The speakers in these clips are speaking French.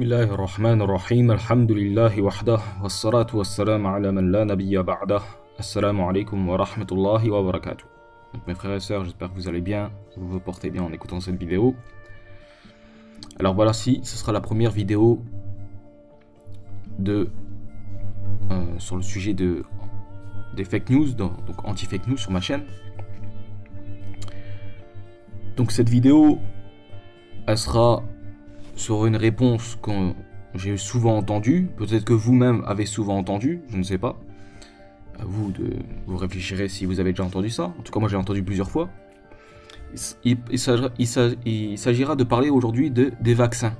Bismillahir Rahmanir Rahim, alhamdulillahi wahdah, wassalatu wassalamu ala man la nabiyya ba'dah. Assalamu alaikum wa rahmatullahi wa barakatuh. Donc mes frères et sœurs, j'espère que vous allez bien, que vous vous portez bien en écoutant cette vidéo. Alors voilà, ce sera la première vidéo sur le sujet des fake news, donc anti-fake news sur ma chaîne. Donc cette vidéo, elle sera sur une réponse que j'ai souvent entendue, peut-être que vous-même avez souvent entendu, je ne sais pas. À vous réfléchirez si vous avez déjà entendu ça. En tout cas, moi j'ai entendu plusieurs fois. Il s'agira de parler aujourd'hui des vaccins.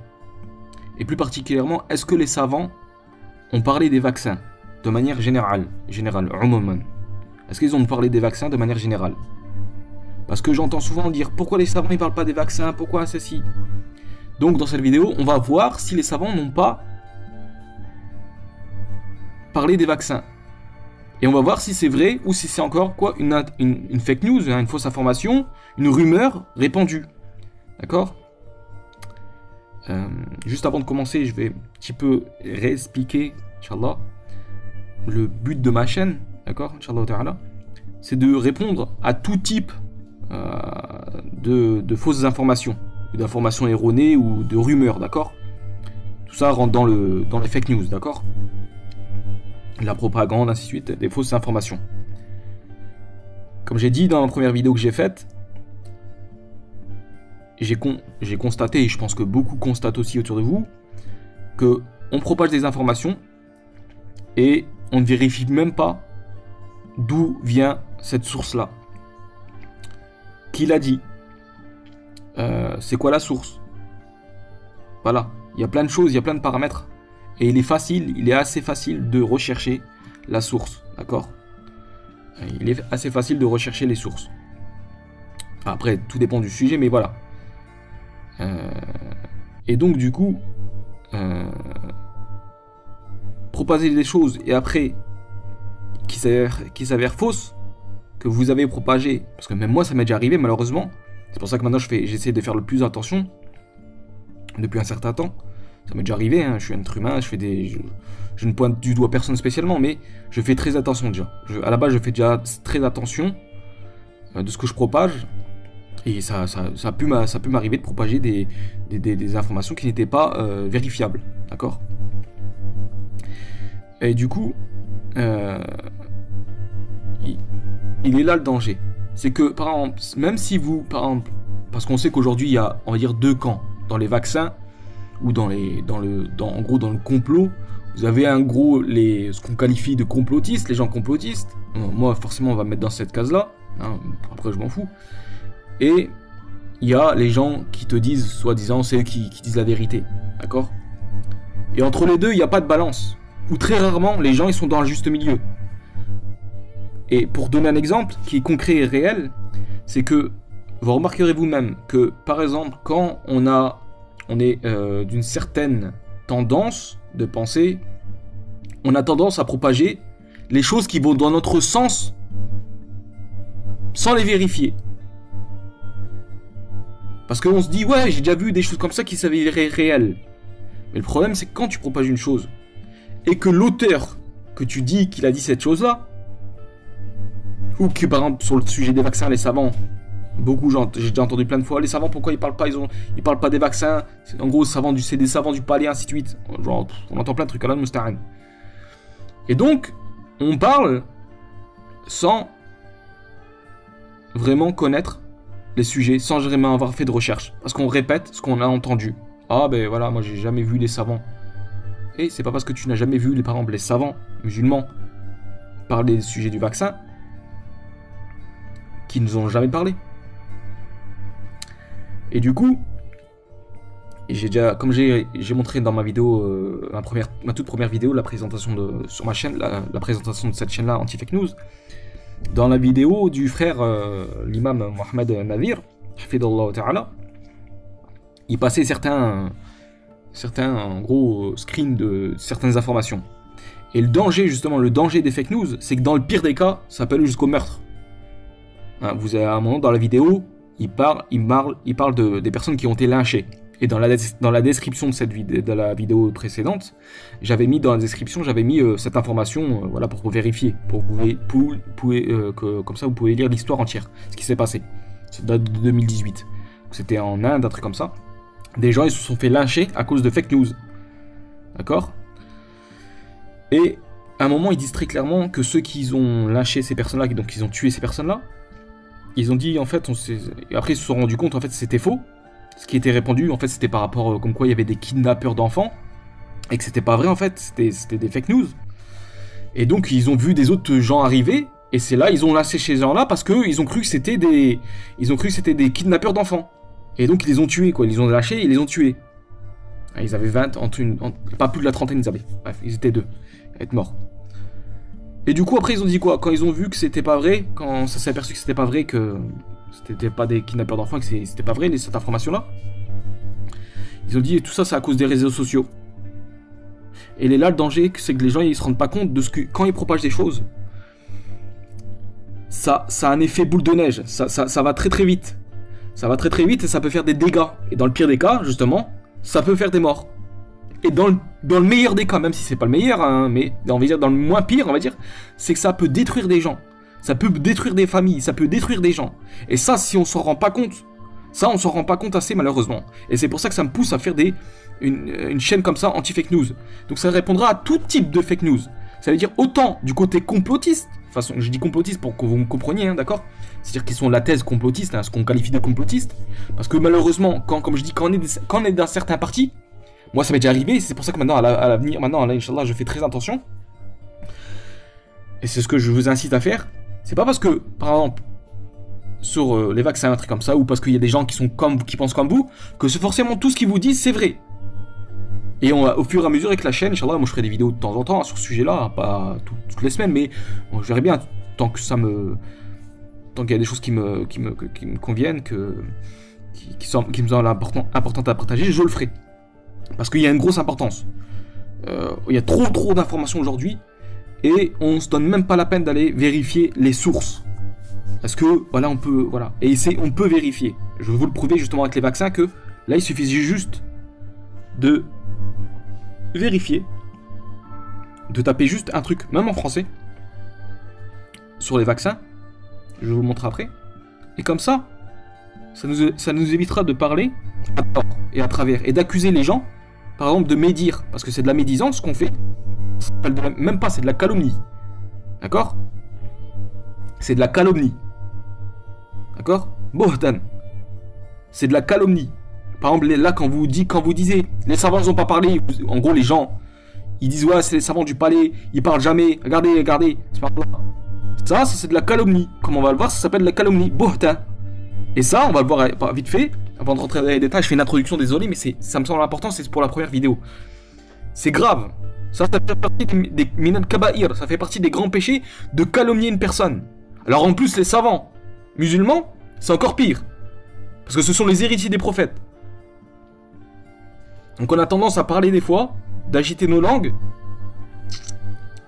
Et plus particulièrement, est-ce que les savants ont parlé des vaccins de manière générale, umuman? Est-ce qu'ils ont parlé des vaccins de manière générale? Parce que j'entends souvent dire pourquoi les savants ne parlent pas des vaccins, pourquoi ceci. Donc dans cette vidéo, on va voir si les savants n'ont pas parlé des vaccins. Et on va voir si c'est vrai ou si c'est encore quoi, une fake news, une fausse information, une rumeur répandue. D'accord? Juste avant de commencer, je vais un petit peu réexpliquer, Inch'Allah, le but de ma chaîne, d'accord? Inch'Allah ta'ala, c'est de répondre à tout type de fausses informations, d'informations erronées ou de rumeurs, d'accord? Tout ça rentre dans les fake news, d'accord? La propagande, ainsi de suite, des fausses informations. Comme j'ai dit dans la première vidéo que j'ai faite, j'ai constaté, et je pense que beaucoup constatent aussi autour de vous, que on propage des informations et on ne vérifie même pas d'où vient cette source-là. Qui l'a dit? C'est quoi la source? Voilà, il y a plein de choses, il y a plein de paramètres. Et il est assez facile de rechercher la source, d'accord? Il est assez facile de rechercher les sources. Après, tout dépend du sujet, mais voilà. Et donc, du coup, propager des choses et après, qui s'avèrent fausses, que vous avez propagé, parce que même moi, ça m'est déjà arrivé, malheureusement. C'est pour ça que maintenant, j'essaie de faire le plus attention, depuis un certain temps. Ça m'est déjà arrivé, hein, je suis un être humain, je ne pointe du doigt personne spécialement, mais je fais très attention déjà. À la base, je fais déjà très attention de ce que je propage, et ça a pu m'arriver de propager des informations qui n'étaient pas vérifiables, d'accord? Et du coup, il est là le danger. C'est que, par exemple, même si vous, parce qu'on sait qu'aujourd'hui, il y a, on va dire, deux camps dans les vaccins, ou en gros dans le complot. Vous avez ce qu'on qualifie de complotistes, les gens complotistes. Moi forcément on va me mettre dans cette case là, hein, après je m'en fous. Et il y a les gens qui te disent, soi-disant, c'est eux qui disent la vérité, d'accord? Et entre les deux il n'y a pas de balance, ou très rarement les gens ils sont dans le juste milieu. Et pour donner un exemple qui est concret et réel, c'est que vous remarquerez vous-même que par exemple quand on est d'une certaine tendance de pensée, on a tendance à propager les choses qui vont dans notre sens sans les vérifier. Parce qu'on se dit, ouais, j'ai déjà vu des choses comme ça qui s'avéraient réelles. Mais le problème, c'est que quand tu propages une chose et que l'auteur que tu dis qu'il a dit cette chose-là, ou que par exemple sur le sujet des vaccins, les savants, j'ai déjà entendu plein de fois, les savants, pourquoi ils parlent pas des vaccins? En gros, c'est des savants du palais, ainsi de suite. Genre, on entend plein de trucs, Allah musta'an. Et donc, on parle sans vraiment connaître les sujets, sans vraiment avoir fait de recherche. Parce qu'on répète ce qu'on a entendu. Ah ben voilà, moi j'ai jamais vu les savants. Et c'est pas parce que tu n'as jamais vu, par exemple, les savants musulmans parler des sujets du vaccin qu'ils nous ont jamais parlé. Et du coup, comme j'ai montré dans ma vidéo, ma toute première vidéo, la présentation sur ma chaîne, la présentation de cette chaîne-là, Anti-Fake News, dans la vidéo du frère, l'imam Mohamed Nadir, hafidallahu ta'ala, il passait certains en gros, screens de certaines informations. Et le danger des fake news, c'est que dans le pire des cas, ça peut aller jusqu'au meurtre. Hein, vous avez un moment dans la vidéo, il parle des personnes qui ont été lynchées. Et dans la description de la vidéo précédente, j'avais mis dans la description, cette information, voilà, pour vérifier, comme ça vous pouvez lire l'histoire entière, ce qui s'est passé. Ça date de 2018. C'était en Inde, un truc comme ça. Des gens ils se sont fait lyncher à cause de fake news. D'accord? Et à un moment, ils disent très clairement que ceux qui ont lynché ces personnes-là, donc ils ont tué ces personnes-là, ils ont dit en fait, après ils se sont rendus compte en fait c'était faux. Ce qui était répandu en fait c'était par rapport comme quoi il y avait des kidnappeurs d'enfants et que c'était pas vrai en fait, c'était des fake news. Et donc ils ont vu des autres gens arriver et c'est là ils ont lynché ces gens-là parce que ils ont cru que c'était des kidnappeurs d'enfants. Et donc ils les ont tués quoi, ils les ont lâchés et ils les ont tués. Ils avaient 20 pas plus de la trentaine ils avaient. Bref, ils étaient deux à être morts. Et du coup après ils ont dit quoi? Quand ils ont vu que c'était pas vrai, quand ça s'est aperçu que c'était pas vrai, que c'était pas des kidnappeurs d'enfants, que c'était pas vrai cette information là, ils ont dit tout ça c'est à cause des réseaux sociaux. Et là le danger c'est que les gens ils se rendent pas compte de ce que quand ils propagent des choses, ça a un effet boule de neige, ça va très très vite. Ça va très très vite et ça peut faire des dégâts. Et dans le pire des cas justement, ça peut faire des morts. Et dans le meilleur des cas, même si c'est pas le meilleur, hein, mais on va dire dans le moins pire, on va dire, c'est que ça peut détruire des gens. Ça peut détruire des familles, ça peut détruire des gens. Et ça, si on s'en rend pas compte, on s'en rend pas compte assez malheureusement. Et c'est pour ça que ça me pousse à faire une chaîne comme ça, anti-fake news. Donc ça répondra à tout type de fake news. Ça veut dire autant du côté complotiste, de toute façon, je dis complotiste pour que vous me compreniez, hein, d'accord? C'est-à-dire qu'ils sont la thèse complotiste, hein, ce qu'on qualifie de complotiste. Parce que malheureusement, comme je dis, quand on est d'un certain parti, moi, ça m'est déjà arrivé, c'est pour ça que maintenant, à l'avenir, maintenant, là, Inch'Allah, je fais très attention. Et c'est ce que je vous incite à faire. C'est pas parce que, par exemple, sur les vaccins, un truc comme ça, ou parce qu'il y a des gens qui pensent comme vous, que c'est forcément tout ce qu'ils vous disent, c'est vrai. Et au fur et à mesure avec la chaîne, Inch'Allah, moi je ferai des vidéos de temps en temps hein, sur ce sujet-là, hein, pas toutes les semaines, mais bon, je verrai bien, tant qu'il y a des choses qui me conviennent, qui me semblent importantes à partager, je le ferai. Parce qu'il y a une grosse importance. Il y a trop d'informations aujourd'hui et on se donne même pas la peine d'aller vérifier les sources. Parce que voilà, on peut vérifier. Je vais vous le prouver justement avec les vaccins que là il suffit juste de vérifier, de taper juste un truc, même en français, sur les vaccins. Je vais vous le montrer après. Et comme ça nous évitera de parler à tort et à travers et d'accuser les gens. Par exemple, de médire, parce que c'est de la médisance ce qu'on fait. Même pas, c'est de la calomnie. D'accord? C'est de la calomnie. D'accord? Bohtan. C'est de la calomnie. Par exemple, là, quand vous disiez, les savants n'ont pas parlé, en gros, les gens, ils disent, ouais, c'est les savants du palais, ils parlent jamais, regardez, c'est pas ça, c'est de la calomnie. Comme on va le voir, ça s'appelle de la calomnie. Bohtan. Et ça, on va le voir vite fait. Avant de rentrer dans les détails, je fais une introduction, désolé, mais ça me semble important, c'est pour la première vidéo. C'est grave. Ça fait partie des minad kaba'ir, ça fait partie des grands péchés de calomnier une personne. Alors en plus, les savants musulmans, c'est encore pire. Parce que ce sont les héritiers des prophètes. Donc on a tendance à parler des fois, d'agiter nos langues.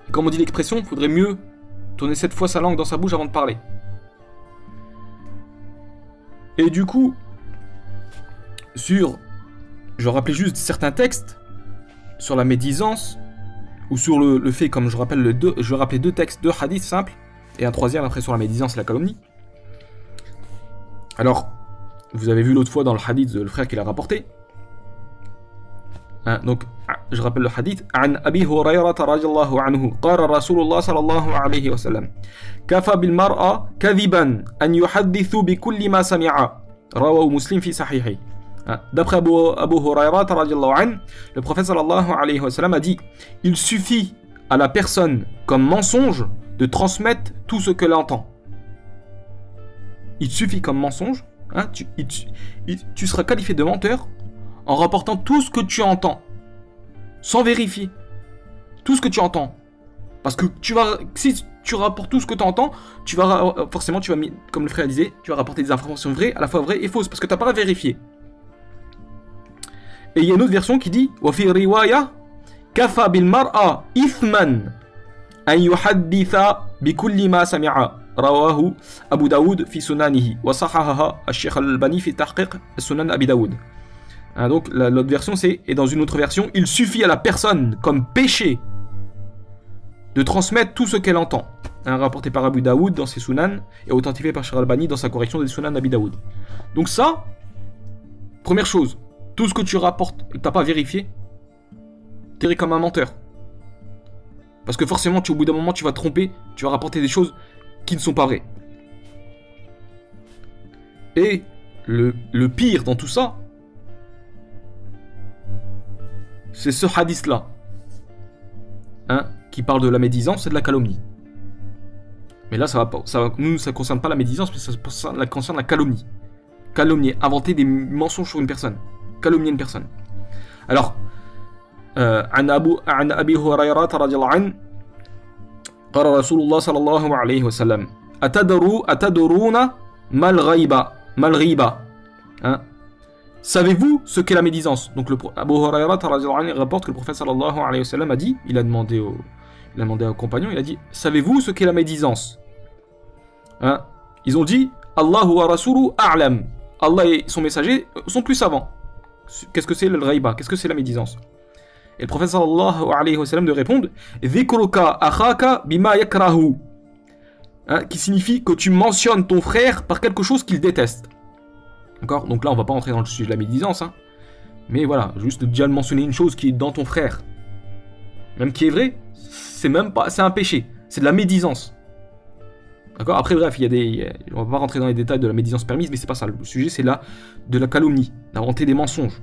Et comme on dit l'expression, il faudrait mieux tourner 7 fois sa langue dans sa bouche avant de parler. Et du coup, je rappelais juste certains textes sur la médisance ou sur le fait, comme je vais rappeler deux textes, deux hadiths simples et un troisième après sur la médisance et la calomnie. Alors, vous avez vu l'autre fois dans le hadith le frère qui l'a rapporté. Donc, je rappelle le hadith. An Abi Hurayrata radiyallahu anhu, qala Rasulullah sallallahu alayhi wa sallam, kafa bil mar'a kadhiban an yuhaddithu bi kulli ma sami'a. Rawahu Muslim fi sahihi. D'après Abu Hurayrata radiyallahu anhu, le prophète sallallahu alayhi wa sallam a dit: il suffit à la personne comme mensonge de transmettre tout ce qu'elle entend. Il suffit comme mensonge, hein, tu seras qualifié de menteur en rapportant tout ce que tu entends, sans vérifier. Tout ce que tu entends. Parce que si tu rapportes tout ce que tu entends, forcément, comme le frère disait, tu vas rapporter des informations vraies, à la fois vraies et fausses, parce que tu n'as pas à vérifier. Et il y a une autre version qui dit: wa fi riwaya kafa bil mar'a ithman an yuhadditha bi kulli ma sami'a. Rawahu Abu Daoud fi sunanihi wa sahahaha al-Sheikh al-Albani fi tahqiq sunan Abi Daoud. Hein, donc l'autre version c'est, et dans une autre version, il suffit à la personne comme péché de transmettre tout ce qu'elle entend. Hein, rapporté par Abu Daoud dans ses Sunan et authentifié par Sheikh Al-Albani dans sa correction des Sunan d'Abi Daoud. Donc ça, première chose, tout ce que tu rapportes et que tu n'as pas vérifié, tu es comme un menteur. Parce que forcément, au bout d'un moment, tu vas te tromper, tu vas rapporter des choses qui ne sont pas vraies. Et le pire dans tout ça, c'est ce hadith-là, hein, qui parle de la médisance et de la calomnie. Mais là, nous, ça ne concerne pas la médisance, mais ça concerne la calomnie. Calomnier, inventer des mensonges sur une personne. Calomnier une personne. Alors, عن أبي هريرة رضي الله عنه قال رسول الله صلى الله عليه وسلم أتدرون ما الغيبة hein? Savez-vous ce qu'est la médisance? Donc Abu Huraira rapporte que le prophète sallallahu alayhi wa sallam a dit, il a demandé aux compagnons, il a dit, savez-vous ce qu'est la médisance? Hein? Ils ont dit, Allahu wa rasulu a'lam. Allah et son messager sont plus savants. Qu'est-ce que c'est le ghaiba? Qu'est-ce que c'est la médisance? Et le prophète sallallahu alayhi wa sallam de répondre, dhikruka akhaka bima yakrahu, hein, qui signifie que tu mentionnes ton frère par quelque chose qu'il déteste. D'accord? Donc là, on va pas rentrer dans le sujet de la médisance, hein, mais voilà, juste déjà mentionner une chose qui est dans ton frère, même qui est vrai, c'est même pas, c'est un péché, c'est de la médisance. D'accord? Après, bref, on va pas rentrer dans les détails de la médisance permise, mais c'est pas ça. Le sujet, c'est là de la calomnie, d'inventer des mensonges.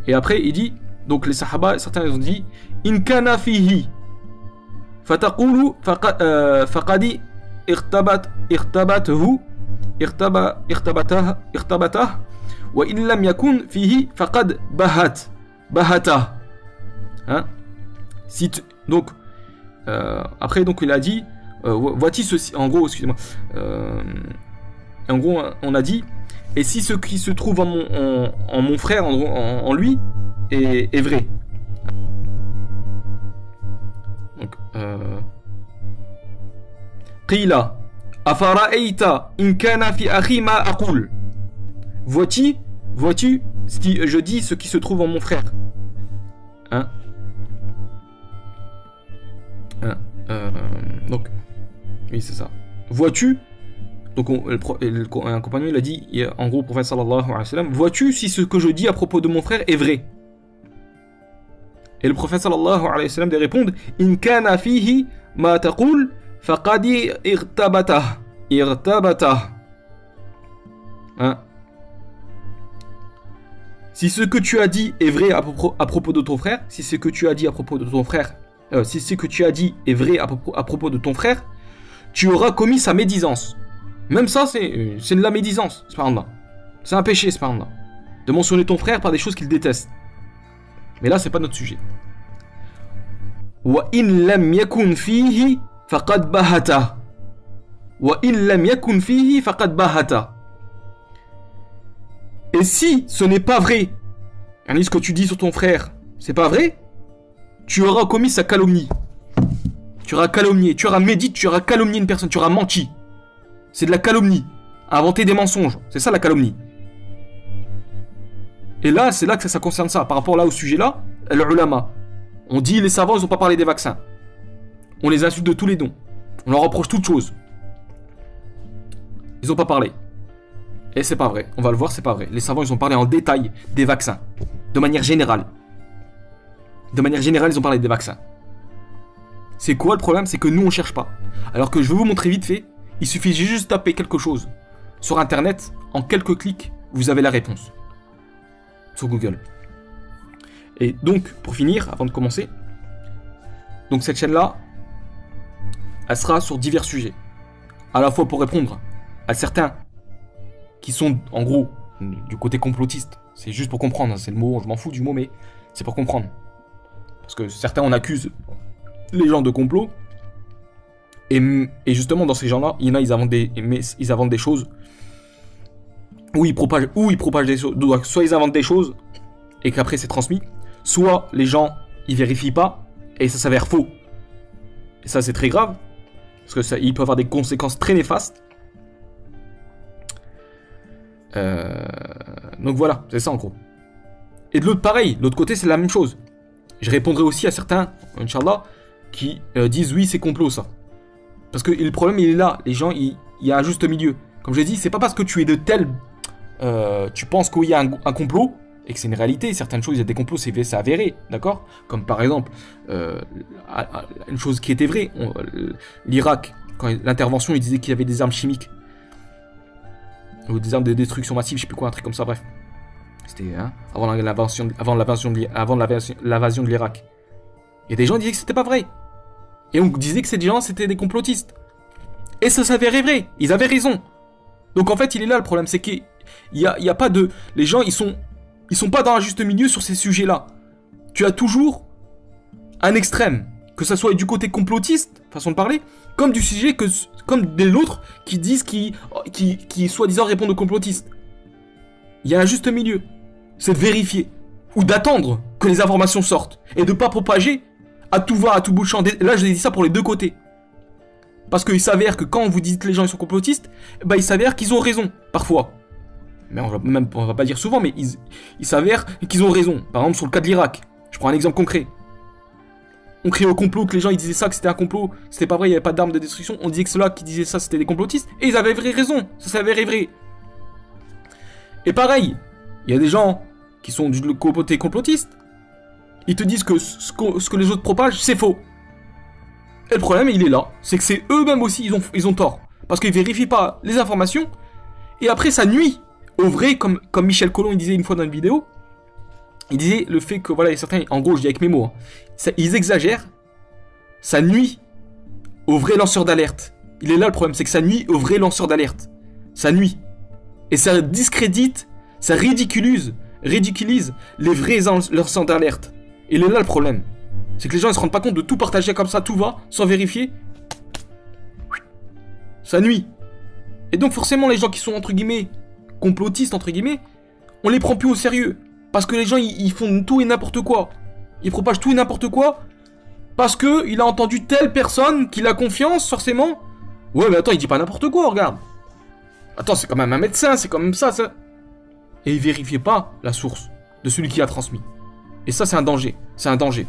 Et après, il dit, donc les sahaba, certains ils ont dit, in kana fihi, fataqulu faqadi irtabatahu, irtabatah, wa in lam yakun fihi faqad bahata. Hein? Donc, après, donc il a dit, voici ceci, en gros, excusez-moi, en gros, on a dit, et si ce qui se trouve en mon frère, en lui, est vrai. Donc, Qila, afara'ayta in kana fi akhi ma aqul. Vois-tu, si je dis ce qui se trouve en mon frère. Hein? Donc, oui, c'est ça. Vois-tu? Donc un compagnon il a dit, en gros, le prophète sallallahu alayhi wa sallam, vois-tu si ce que je dis à propos de mon frère est vrai? Et le prophète sallallahu alayhi wa sallam de répondre, in kana fihi ma taqul faqadi irtabatah. Hein? Si ce que tu as dit est vrai à propos de ton frère, si ce que tu as dit à propos de ton frère, si ce que tu as dit est vrai à propos de ton frère, tu auras commis sa médisance. Même ça, c'est de la médisance, subhanallah. C'est un péché, subhanallah. De mentionner ton frère par des choses qu'il déteste. Mais là, c'est pas notre sujet. Wa in lam yakun fihi faqad bahata. Wa in lam yakun fihi faqad bahata. Et si ce n'est pas vrai, ce que tu dis sur ton frère, c'est pas vrai, tu auras commis sa calomnie. Tu auras calomnié, tu auras médité, tu auras calomnié une personne, tu auras menti. C'est de la calomnie. Inventer des mensonges. C'est ça la calomnie. Et là, c'est là que ça concerne ça. Par rapport là au sujet là, l'ulama. On dit les savants, ils n'ont pas parlé des vaccins. On les insulte de tous les dons. On leur reproche toutes choses. Ils n'ont pas parlé. Et c'est pas vrai. On va le voir, c'est pas vrai. Les savants, ils ont parlé en détail des vaccins. De manière générale. De manière générale, ils ont parlé des vaccins. C'est quoi le problème? C'est que nous, on cherche pas. Alors que je vais vous montrer vite fait. Il suffit juste de taper quelque chose sur internet, en quelques clics, vous avez la réponse. Sur Google. Et donc, pour finir, avant de commencer, donc cette chaîne-là, elle sera sur divers sujets. À la fois pour répondre à certains qui sont, en gros, du côté complotiste. C'est juste pour comprendre, c'est le mot, je m'en fous du mot, mais c'est pour comprendre. Parce que certains, on accuse les gens de complot. Et justement, dans ces gens-là, il y en a, ils inventent des choses où ils propagent des choses. Soit ils inventent des choses et qu'après c'est transmis, soit les gens ils vérifient pas et ça s'avère faux. Et ça c'est très grave parce que ça, il peut avoir des conséquences très néfastes. Donc voilà, c'est ça en gros. Et de l'autre, pareil, de l'autre côté, c'est la même chose. Je répondrai aussi à certains, Inch'Allah, qui disent oui, c'est complot ça. Parce que le problème, il est là. Les gens, il y a un juste milieu. Comme je l'ai dit, c'est pas parce que tu es de tel. Tu penses qu'il y a un complot, et que c'est une réalité. Certaines choses, il y a des complots, c'est avéré, d'accord? Comme par exemple, une chose qui était vraie, l'Irak, quand l'intervention, il disait qu'il y avait des armes chimiques. Ou des armes de destruction massive, je sais plus quoi, un truc comme ça, bref. C'était avant l'invasion de l'Irak. Et des gens disaient que c'était pas vrai. Et on disait que ces gens, c'était des complotistes. Et ça s'avérait vrai. Ils avaient raison. Donc en fait, il est là le problème, c'est qu'il y a pas de... Les gens, ils sont pas dans un juste milieu sur ces sujets-là. Tu as toujours un extrême, que ça soit du côté complotiste, façon de parler, comme du sujet, comme de l'autre qui disent qui soi-disant répondent aux complotistes. Il y a un juste milieu. C'est de vérifier. Ou d'attendre que les informations sortent. Et de pas propager à tout va, à tout bout de champ. Là, je dis ça pour les deux côtés. Parce qu'il s'avère que quand vous dites que les gens ils sont complotistes, bah, il s'avère qu'ils ont raison, parfois. Mais on va pas dire souvent, mais il s'avère qu'ils ont raison. Par exemple, sur le cas de l'Irak. Je prends un exemple concret. On criait au complot, que les gens ils disaient ça, que c'était un complot, c'était pas vrai, il n'y avait pas d'armes de destruction. On disait que ceux-là qui disaient ça, c'était des complotistes. Et ils avaient raison, ça s'avérait vrai. Et pareil, il y a des gens qui sont du côté complotiste. Ils te disent que ce que les autres propagent, c'est faux. Et le problème, il est là. C'est que c'est eux-mêmes aussi, ils ont tort. Parce qu'ils vérifient pas les informations. Et après, ça nuit au vrai, comme Michel Collomb il disait une fois dans une vidéo. Il disait le fait que, voilà, certains, en gros, je dis avec mes mots, hein, ils exagèrent. Ça nuit aux vrais lanceurs d'alerte. Il est là le problème, c'est que ça nuit aux vrais lanceurs d'alerte. Ça nuit. Et ça discrédite, ça ridiculise les vrais lanceurs d'alerte. Et il est là le problème. C'est que les gens ne se rendent pas compte de tout partager comme ça, tout va, sans vérifier. Ça nuit. Et donc forcément, les gens qui sont, entre guillemets, complotistes, entre guillemets, on les prend plus au sérieux. Parce que les gens, ils font tout et n'importe quoi. Ils propagent tout et n'importe quoi. Parce que il a entendu telle personne, qu'il a confiance, forcément. Ouais, mais attends, il dit pas n'importe quoi, regarde. Attends, c'est quand même un médecin, c'est quand même ça. Et il vérifiait pas la source de celui qui l'a transmis. Et ça, c'est un danger. C'est un danger.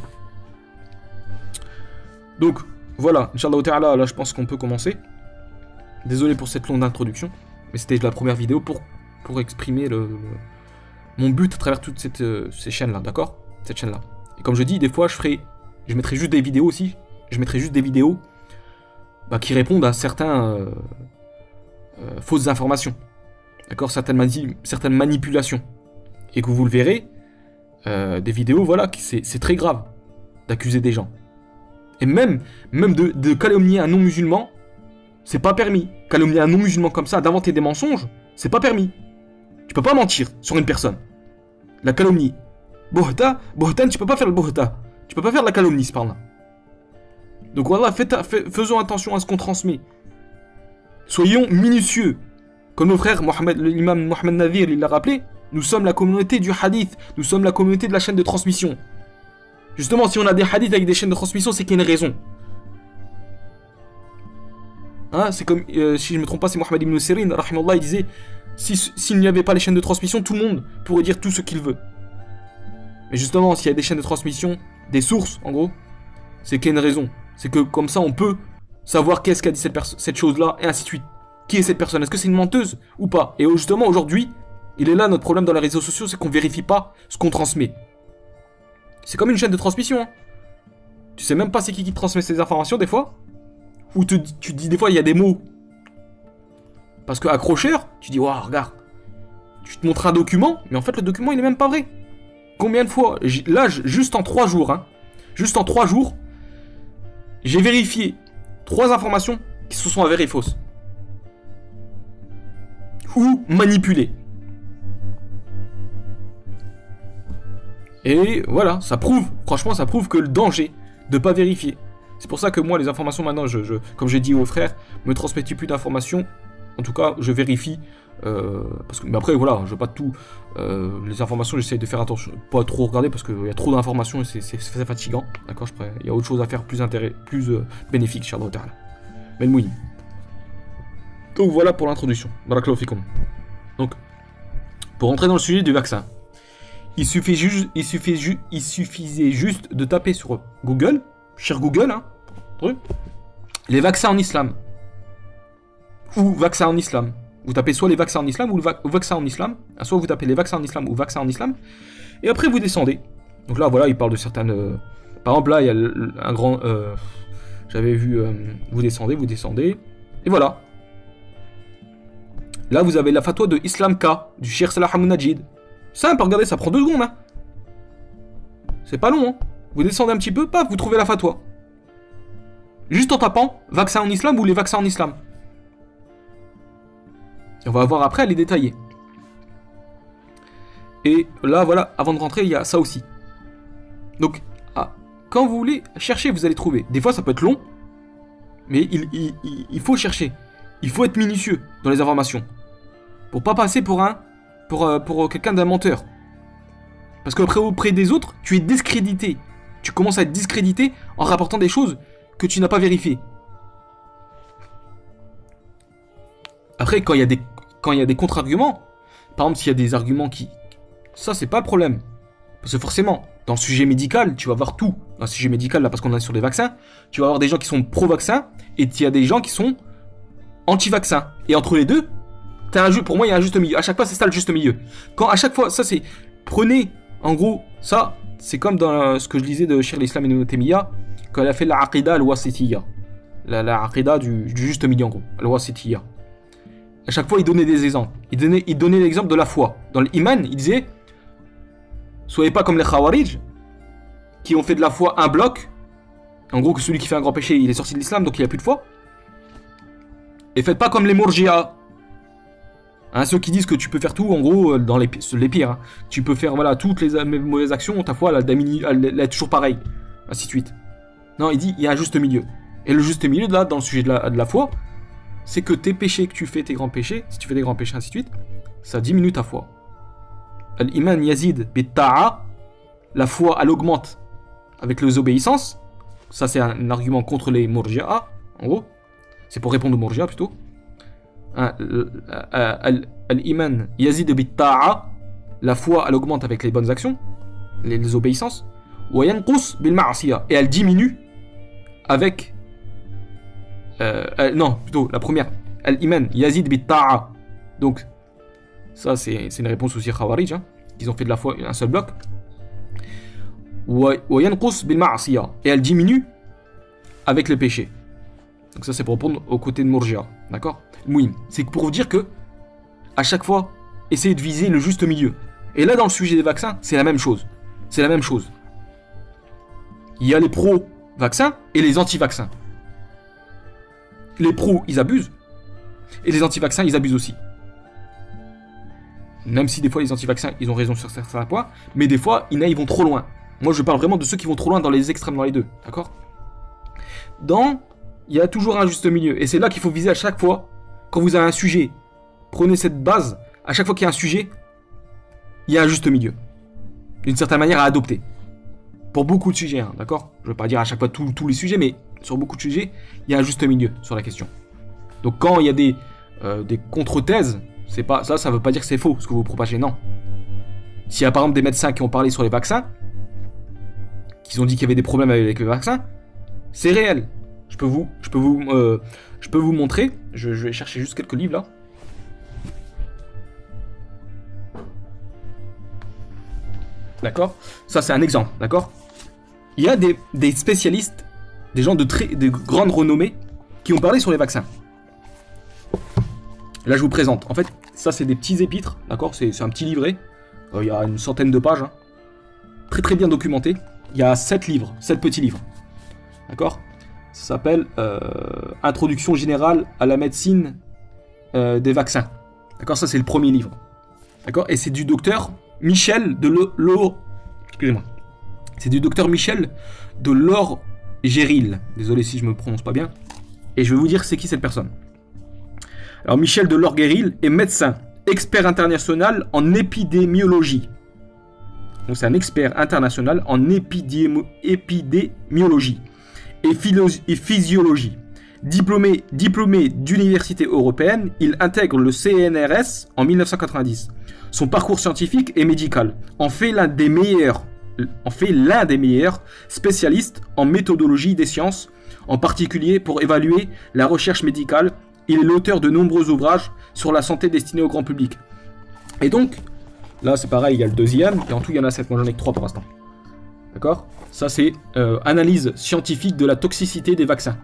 Donc, voilà. Inch'Allah ta'ala, là, je pense qu'on peut commencer. Désolé pour cette longue introduction. Mais c'était la première vidéo pour exprimer mon but à travers toutes ces chaînes-là, d'accord? Cette chaîne-là. Et comme je dis, des fois, je mettrai juste des vidéos aussi. Je mettrai juste des vidéos qui répondent à certains fausses informations. D'accord? Certaines manipulations. Et que vous le verrez, des vidéos, voilà, c'est très grave d'accuser des gens. Et même de calomnier un non-musulman, c'est pas permis. Calomnier un non-musulman comme ça, d'inventer des mensonges, c'est pas permis. Tu peux pas mentir sur une personne. La calomnie. Bohtan, tu peux pas faire le bohta. Tu peux pas faire la calomnie, c'est par là. Donc voilà, faisons attention à ce qu'on transmet. Soyons minutieux. Comme nos frères, l'imam Mohamed Nadir, il l'a rappelé, nous sommes la communauté du hadith, nous sommes la communauté de la chaîne de transmission. Justement, si on a des hadiths avec des chaînes de transmission, c'est qu'il y a une raison. Hein, c'est comme, si je ne me trompe pas, c'est Mohamed ibn Sirin, rahimahullah, il disait, s'il n'y avait pas les chaînes de transmission, tout le monde pourrait dire tout ce qu'il veut. Mais justement, s'il y a des chaînes de transmission, des sources, en gros, c'est qu'il y a une raison. C'est que comme ça, on peut savoir qu'est-ce qu'a dit cette chose-là, et ainsi de suite. Qui est cette personne? Est-ce que c'est une menteuse ou pas? Et justement, aujourd'hui, il est là notre problème dans les réseaux sociaux, c'est qu'on vérifie pas ce qu'on transmet. C'est comme une chaîne de transmission. Hein. Tu sais même pas c'est qui te transmet ces informations, des fois. Ou tu dis, des fois, il y a des mots. Parce que accrocheur, tu dis, waouh, regarde. Tu te montres un document, mais en fait, le document, il est même pas vrai. Combien de fois? Là, juste en 3 jours, hein. Juste en 3 jours, j'ai vérifié 3 informations qui se sont avérées fausses. Ou manipulées. Et voilà, ça prouve, franchement, ça prouve que le danger de pas vérifier. C'est pour ça que moi, les informations maintenant, comme j'ai dit aux frères, me transmettez plus d'informations. En tout cas, je vérifie. Parce que, mais après, voilà, je veux pas tout. Les informations, j'essaye de faire attention, pas trop regarder parce qu'il y a trop d'informations et c'est fatigant. D'accord, il y a autre chose à faire plus bénéfique, Inch'Allah ta'ala. Mais le mouille. Donc voilà pour l'introduction. Barakallahu fikoum. Donc, Pour entrer dans le sujet du vaccin, il suffisait juste de taper sur Google, cher Google, hein, les vaccins en islam. Ou vaccins en islam. Vous tapez soit les vaccins en islam ou vaccins en islam. Soit vous tapez les vaccins en islam ou vaccins en islam. Et après vous descendez. Donc là, voilà, il parle de certaines... Par exemple, là, il y a un grand... J'avais vu... vous descendez. Et voilà. Là, vous avez la fatwa de Islam K, du Cheikh Salah Hamoun-Najid. Simple, regardez, ça prend 2 secondes. Hein. C'est pas long. Hein. Vous descendez un petit peu, paf, vous trouvez la fatwa. Juste en tapant vaccin en islam ou les vaccins en islam. Et on va voir après les détailler. Et là, voilà, avant de rentrer, il y a ça aussi. Donc, quand vous voulez chercher, vous allez trouver. Des fois, ça peut être long, mais il faut chercher. Il faut être minutieux dans les informations. Pour pas passer pour quelqu'un d'un menteur. Parce qu'après, auprès des autres, tu es discrédité. Tu commences à être discrédité en rapportant des choses que tu n'as pas vérifiées. Après, quand il y a des contre-arguments, par exemple, s'il y a des arguments qui... Ça, c'est pas le problème. Parce que forcément, dans le sujet médical, tu vas voir tout. Dans le sujet médical, là, parce qu'on est sur les vaccins, tu vas avoir des gens qui sont pro-vaccins et il y a des gens qui sont anti-vaccins. Et entre les deux, pour moi, il y a un juste milieu. À chaque fois, c'est ça le juste milieu. À chaque fois, ça, c'est... Prenez, en gros, ça, c'est comme dans ce que je lisais de Cheikh l'Islam Ibn Taymiyyah, quand elle a fait la aqida al-wasitiyya. La aqida du juste milieu, en gros. Al-wasitiyya. À chaque fois, il donnait des exemples. Il donnait l'exemple de la foi. Dans l'iman, il disait... Soyez pas comme les Khawarij, qui ont fait de la foi un bloc. En gros, que celui qui fait un grand péché, il est sorti de l'islam, donc il n'y a plus de foi. Et faites pas comme les Murji'a. Hein, ceux qui disent que tu peux faire tout, en gros, dans les pires. Hein. Tu peux faire voilà, toutes les mauvaises actions, ta foi, elle est toujours pareille. Ainsi de suite. Non, il dit, il y a un juste milieu. Et le juste milieu, là, dans le sujet de la foi, c'est que tes péchés que tu fais, tes grands péchés, si tu fais des grands péchés, ainsi de suite, ça diminue ta foi. Al-Iman yazid bit-ta'a, la foi, elle augmente avec les obéissances. Ça, c'est un argument contre les Murji'a, en gros. C'est pour répondre aux Murji'a, plutôt. Al-Iman yazid bit-ta'a, la foi, elle augmente avec les bonnes actions, les obéissances. Wa yanqus bil-ma'siyah, et elle diminue avec... non, plutôt, la première. Al-Iman yazid bit-ta'a. Donc... Ça, c'est une réponse aussi Khawarij, hein, qu'ils ont fait de la foi un seul bloc. Et elle diminue avec les péchés. Donc ça, c'est pour répondre au côté de Murji'a. D'accord? Mouim. C'est pour vous dire que, à chaque fois, essayez de viser le juste milieu. Et là, dans le sujet des vaccins, c'est la même chose. C'est la même chose. Il y a les pro-vaccins et les anti-vaccins. Les pros, ils abusent. Et les anti-vaccins, ils abusent aussi. Même si des fois les anti-vaccins ils ont raison sur certains points, mais des fois ils vont trop loin. Moi je parle vraiment de ceux qui vont trop loin dans les extrêmes, dans les deux, d'accord? Il y a toujours un juste milieu, et c'est là qu'il faut viser à chaque fois. Quand vous avez un sujet, prenez cette base, à chaque fois qu'il y a un sujet, il y a un juste milieu. D'une certaine manière à adopter. Pour beaucoup de sujets, hein, d'accord? Je ne veux pas dire à chaque fois tous les sujets, mais sur beaucoup de sujets, il y a un juste milieu sur la question. Donc quand il y a des contre-thèses, c'est pas ça veut pas dire que c'est faux ce que vous propagez, non. S'il y a par exemple des médecins qui ont parlé sur les vaccins, qui ont dit qu'il y avait des problèmes avec les vaccins, c'est réel. Je peux vous montrer. Je vais chercher juste quelques livres là. D'accord? Ça c'est un exemple, d'accord? Il y a des spécialistes, des gens de grande renommée qui ont parlé sur les vaccins. Là, je vous présente. En fait, ça, c'est des petits épîtres, d'accord? C'est un petit livret. Il y a une centaine de pages. Hein. Très, très bien documenté. Il y a 7 petits livres. D'accord? Ça s'appelle Introduction générale à la médecine des vaccins. D'accord? Ça, c'est le premier livre. D'accord? Et c'est du docteur Michel de Excusez-moi. C'est du docteur Michel de Lorgéril. Désolé si je me prononce pas bien. Et je vais vous dire c'est qui cette personne. Alors Michel de Lorgéril est médecin, expert international en épidémiologie. Donc c'est un expert international en épidémiologie et physiologie. Diplômé d'université européenne, il intègre le CNRS en 1990. son parcours scientifique et médical en fait l'un des meilleurs spécialistes en méthodologie des sciences, en particulier pour évaluer la recherche médicale. Il est l'auteur de nombreux ouvrages sur la santé destinés au grand public. Et donc, là c'est pareil, il y a le deuxième, et en tout il y en a 7, moi j'en ai que 3 pour l'instant. D'accord? Ça c'est analyse scientifique de la toxicité des vaccins.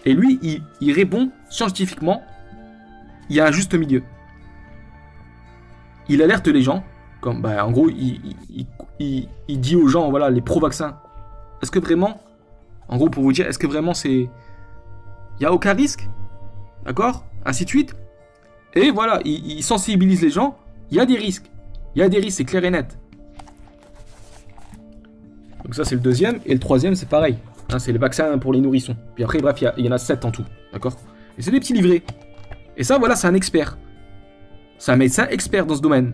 Et lui, il répond scientifiquement, il y a un juste milieu. Il alerte les gens, comme, en gros, il dit aux gens, voilà, les pro-vaccins, est-ce que vraiment, en gros, pour vous dire, est-ce que vraiment c'est... Il n'y a aucun risque? D'accord? Ainsi de suite. Et voilà, il sensibilise les gens, il y a des risques. Il y a des risques, c'est clair et net. Donc ça, c'est le deuxième. Et le troisième, c'est pareil. Hein, c'est les vaccins pour les nourrissons. Puis après, bref, il y en a 7 en tout. D'accord? Et c'est des petits livrets. Et ça, voilà, c'est un expert. C'est un médecin expert dans ce domaine.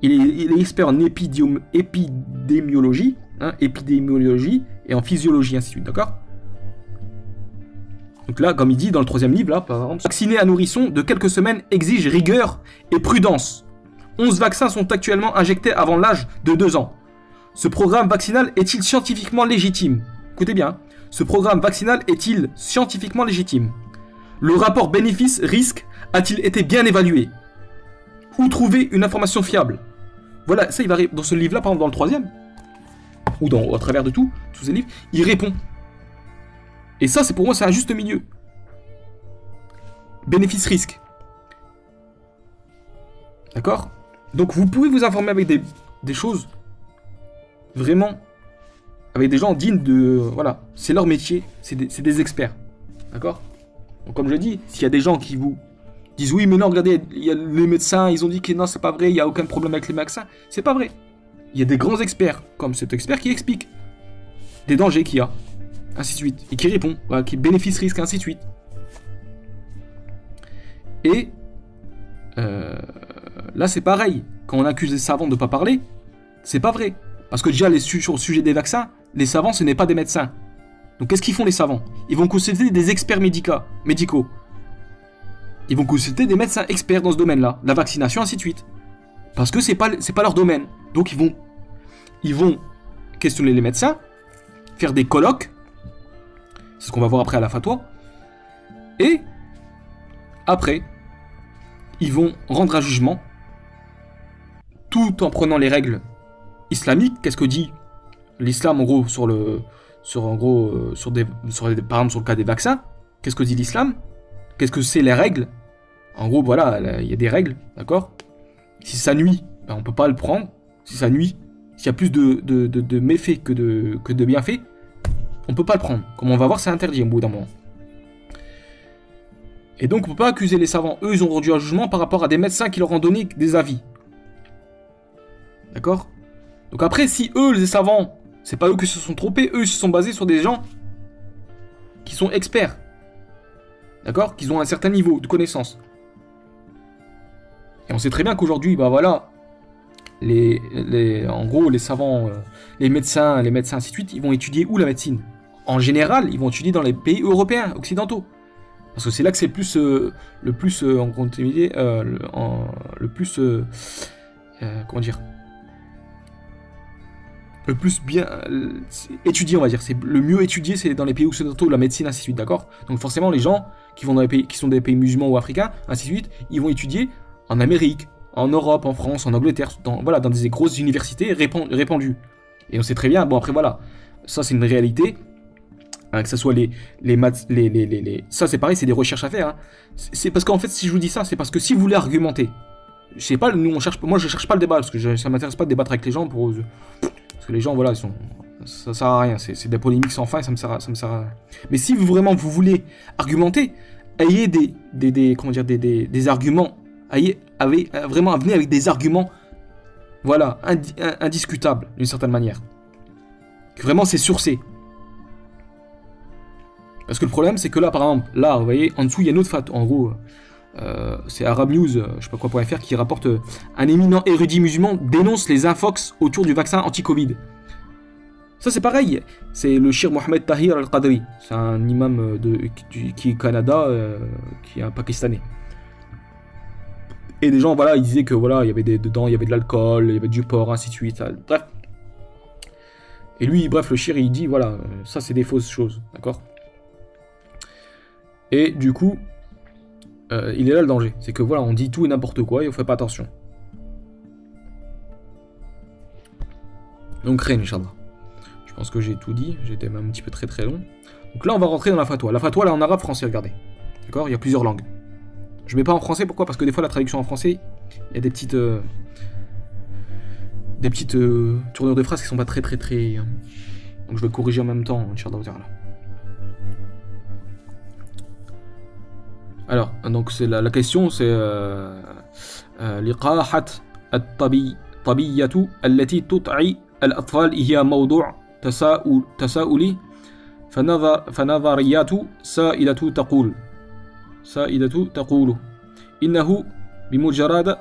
Il est expert en épidémiologie, hein, épidémiologie et en physiologie, ainsi de suite, d'accord? Donc là, comme il dit dans le troisième livre, là, par exemple, vacciner un nourrisson de quelques semaines exige rigueur et prudence. 11 vaccins sont actuellement injectés avant l'âge de 2 ans. Ce programme vaccinal est-il scientifiquement légitime? Écoutez bien, ce programme vaccinal est-il scientifiquement légitime? Le rapport bénéfice-risque a-t-il été bien évalué? Où trouver une information fiable? Voilà, ça il va dans ce livre-là, par exemple dans le troisième, ou à travers de tous ces livres, il répond. Et ça, c'est pour moi, c'est un juste milieu. Bénéfice-risque. D'accord? Donc vous pouvez vous informer avec des choses vraiment, avec des gens dignes de... Voilà, c'est leur métier, c'est des experts. D'accord? Donc comme je dis, s'il y a des gens qui vous disent oui mais non, regardez, il y a les médecins, ils ont dit que non, c'est pas vrai, il n'y a aucun problème avec les vaccins, c'est pas vrai. Il y a des grands experts, comme cet expert qui explique des dangers qu'il y a, ainsi de suite, et qui répond, voilà, qui bénéfice-risque, ainsi de suite. Et là c'est pareil, quand on accuse les savants de ne pas parler, c'est pas vrai. Parce que déjà, sur le sujet des vaccins, les savants, ce n'est pas des médecins. Donc qu'est-ce qu'ils font les savants? Ils vont consulter des experts médicaux. Ils vont consulter des médecins experts dans ce domaine-là, la vaccination, ainsi de suite. Parce que c'est pas leur domaine. Donc ils vont questionner les médecins, faire des colloques, c'est ce qu'on va voir après à la fatwa, et après, ils vont rendre un jugement, tout en prenant les règles islamiques. Qu'est-ce que dit l'islam en gros par exemple sur le cas des vaccins? Qu'est-ce que dit l'islam? Qu'est-ce que c'est les règles? En gros, voilà, il y a des règles, d'accord? Si ça nuit, ben, on peut pas le prendre. Si ça nuit, s'il y a plus de méfaits que de bienfaits, on peut pas le prendre. Comme on va voir, c'est interdit au bout d'un moment. Et donc, on peut pas accuser les savants. Eux, ils ont rendu un jugement par rapport à des médecins qui leur ont donné des avis. D'accord? Donc après, si eux, les savants, c'est pas eux qui se sont trompés, eux, ils se sont basés sur des gens qui sont experts. D'accord? Qui ont un certain niveau de connaissance. Et on sait très bien qu'aujourd'hui, bah voilà, en gros, les savants, les médecins, ainsi de suite, ils vont étudier où la médecine? En général, ils vont étudier dans les pays européens, occidentaux. Parce que c'est là que c'est le plus bien étudié, on va dire. C'est le mieux étudié, c'est dans les pays occidentaux, la médecine, ainsi de suite, d'accord? Donc forcément, les gens qui vont dans les pays, qui sont des pays musulmans ou africains, ainsi de suite, ils vont étudier en Amérique, en Europe, en France, en Angleterre, dans des grosses universités répandues. Et on sait très bien, bon après voilà, ça c'est une réalité, hein, que ce soit les maths, ça c'est pareil, c'est des recherches à faire. Hein. C'est parce qu'en fait, si je vous dis ça, c'est parce que si vous voulez argumenter, je sais pas, moi je cherche pas le débat, parce que ça m'intéresse pas de débattre avec les gens parce que les gens, voilà, ça sert à rien, c'est des polémiques sans fin, et ça me sert à rien. Mais si vraiment vous voulez argumenter, ayez des arguments, vraiment venez avec des arguments, voilà, indiscutables d'une certaine manière. Que vraiment c'est sourcé. Parce que le problème c'est que là, par exemple, là, vous voyez, en dessous il y a une autre faute, en gros, c'est Arab News, je sais pas quoi.fr, qui rapporte un éminent érudit musulman dénonce les infox autour du vaccin anti-Covid. Ça c'est pareil, c'est le Shir Mohamed Tahir Al-Qadri, c'est un imam qui est Canada, qui est un Pakistanais. Et des gens, voilà, ils disaient que voilà, il y avait dedans, il y avait de l'alcool, il y avait du porc, ainsi de suite. Bref. Et lui, bref, le shir, il dit, voilà, ça c'est des fausses choses, d'accord? Et du coup, il est là le danger. C'est que voilà, on dit tout et n'importe quoi et on fait pas attention. Donc, rien, Inch'Allah. Je pense que j'ai tout dit, j'étais même un petit peu très long. Donc là, on va rentrer dans la fatwa. La fatwa, là, en arabe, français, regardez. D'accord? Il y a plusieurs langues. Je mets pas en français, pourquoi? Parce que des fois, la traduction en français, il y a des petites tournures de phrases qui sont pas très... Donc je vais corriger en même temps, Inch'Allah ta'ala. Alors, donc c'est la question, c'est لقاحة الطبية التي تطعي الأطفال هي موضوع تساؤلي فنظريات سائدة تقول إنه بمجرد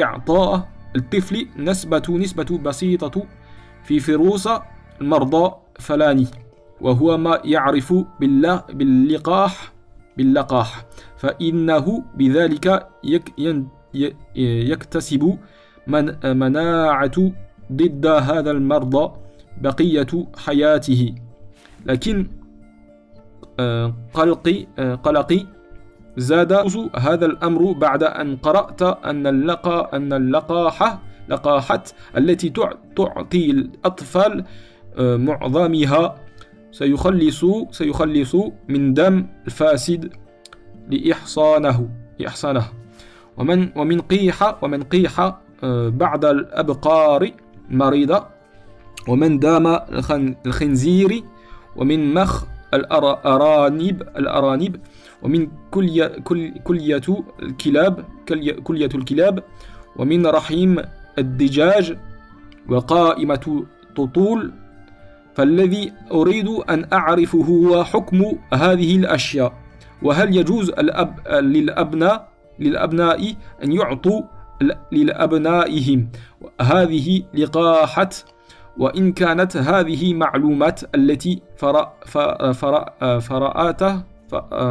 إعطاء الطفل نسبة بسيطة في فيروس المرضى فلاني وهو ما يعرف باللقاح فإنه بذلك يكتسب مناعة ضد هذا المرض بقية حياته لكن قلقي زاد هذا الأمر بعد أن قرأت أن اللقاحات التي تعطي الأطفال معظمها سيخلص من دم الفاسد لإحصانه ومن قيح بعد الأبقار المريضة ومن دام الخنزير ومن مخ الأرانب ومن كلية الكلاب ومن رحيم الدجاج وقائمة تطول فالذي أريد أن أعرف هو حكم هذه الأشياء وهل يجوز للأبناء أن يعطوا لأبنائهم هذه لقاحات وإن كانت هذه معلومات التي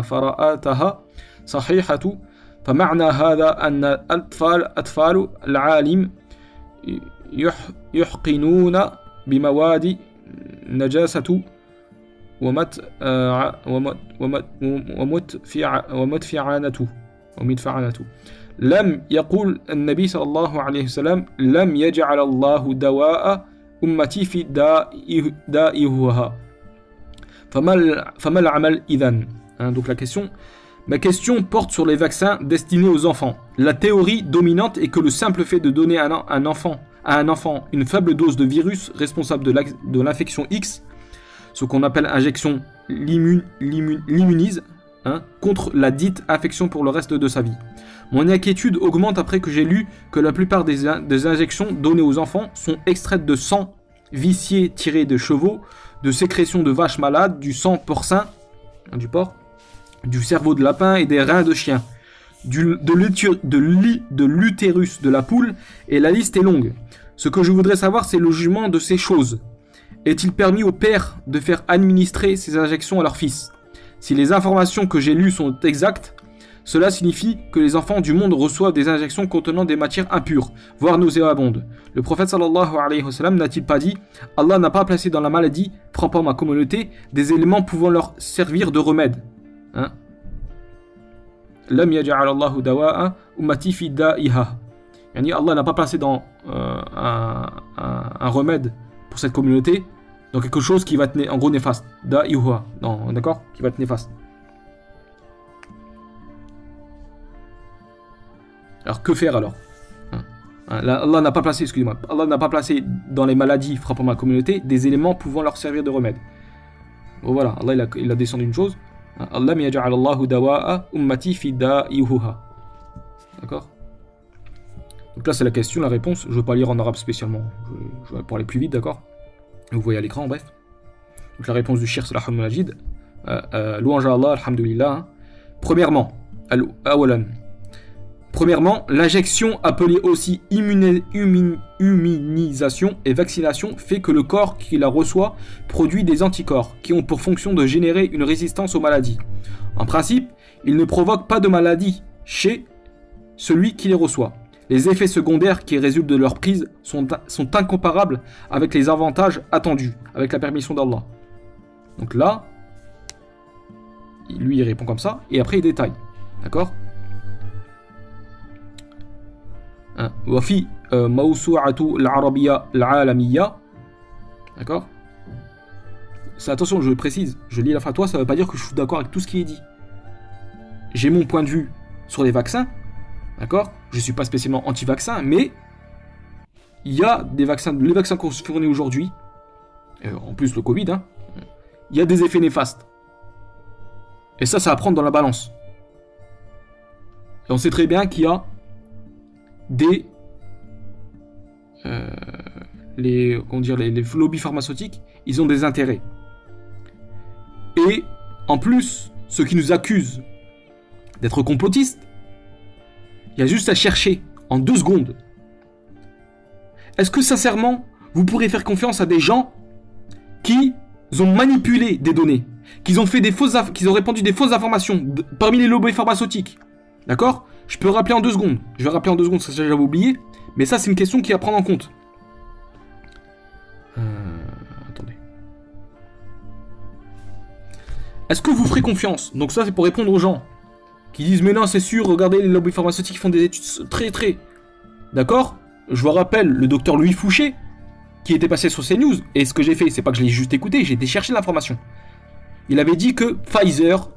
فرأتها صحيحة فمعنى هذا أن أطفال العالم يحقنون بمواد نجاسة ومدفعنته لم يقول النبي صلى الله عليه وسلم لم يجعل الله دواء أمتي في دائها فما العمل إذن. Donc ma question porte sur les vaccins destinés aux enfants. La théorie dominante est que le simple fait de donner à un enfant une faible dose de virus responsable de l'infection X, ce qu'on appelle injection, l'immunise contre la dite infection pour le reste de sa vie. Mon inquiétude augmente après que j'ai lu que la plupart des injections données aux enfants sont extraites de sang vicié tiré de chevaux, de sécrétions de vaches malades, du sang porcin, du porc, du cerveau de lapin et des reins de chien, de l'utérus de la poule, et la liste est longue. Ce que je voudrais savoir, c'est le jugement de ces choses. Est-il permis aux pères de faire administrer ces injections à leurs fils? Si les informations que j'ai lues sont exactes, cela signifie que les enfants du monde reçoivent des injections contenant des matières impures, voire nauséabondes. Le prophète sallallahu alayhi wa sallam n'a-t-il pas dit « Allah n'a pas placé dans la maladie, frappant ma communauté, des éléments pouvant leur servir de remède » Lam yaj'al Allahu dawa'a ummati fi da'iha. Allah n'a pas placé dans un remède pour cette communauté, dans quelque chose qui va être en gros néfaste. Da'iha, d'accord, qui va être néfaste. Alors que faire alors? Allah n'a pas placé, Allah n'a pas placé dans les maladies frappant ma communauté des éléments pouvant leur servir de remède. Bon voilà, Allah il a descendu une chose. Allah yaj'al Allahu dawa'a ummati fi da'iha. D'accord? Donc là c'est la question, la réponse. Je ne veux pas lire en arabe spécialement. Je vais parler plus vite, d'accord? Vous voyez à l'écran, bref. Donc la réponse du Cheikh Salah al-Majid. Louange à Allah, alhamdulillah. Premièrement, l'injection, appelée aussi immunisation et vaccination, fait que le corps qui la reçoit produit des anticorps qui ont pour fonction de générer une résistance aux maladies. En principe, il ne provoque pas de maladie chez celui qui les reçoit. Les effets secondaires qui résultent de leur prise sont incomparables avec les avantages attendus, avec la permission d'Allah. Donc là, lui il répond comme ça, et après il détaille. D'accord? Wafi Mawsu'atu al-Arabiyya al-Alamiyya. D'accord? Attention, je précise, je lis la fatwa, ça ne veut pas dire que je suis d'accord avec tout ce qui est dit. J'ai mon point de vue sur les vaccins, d'accord? Je ne suis pas spécialement anti-vaccin, mais il y a des vaccins, les vaccins qu'on se fournit aujourd'hui, en plus le Covid, hein, il y a des effets néfastes. Et ça va prendre dans la balance. Et on sait très bien qu'il y a des... les lobbies pharmaceutiques, ils ont des intérêts. Et en plus, ceux qui nous accusent d'être complotistes, il y a juste à chercher en 2 secondes. Est-ce que sincèrement, vous pourrez faire confiance à des gens qui ont manipulé des données, qui ont répandu des fausses informations parmi les lobbies pharmaceutiques? D'accord? Je peux rappeler en 2 secondes. Je vais rappeler en 2 secondes, ça j'avais oublié. Mais ça, c'est une question qui est à prendre en compte. Attendez. Est-ce que vous ferez confiance? Donc ça, c'est pour répondre aux gens qui disent, mais non, c'est sûr, regardez, les lobbies pharmaceutiques font des études très... D'accord? Je vous rappelle le docteur Louis Fouché, qui était passé sur CNews, et ce que j'ai fait, c'est pas que je l'ai juste écouté, j'ai été chercher l'information. Il avait dit que Pfizer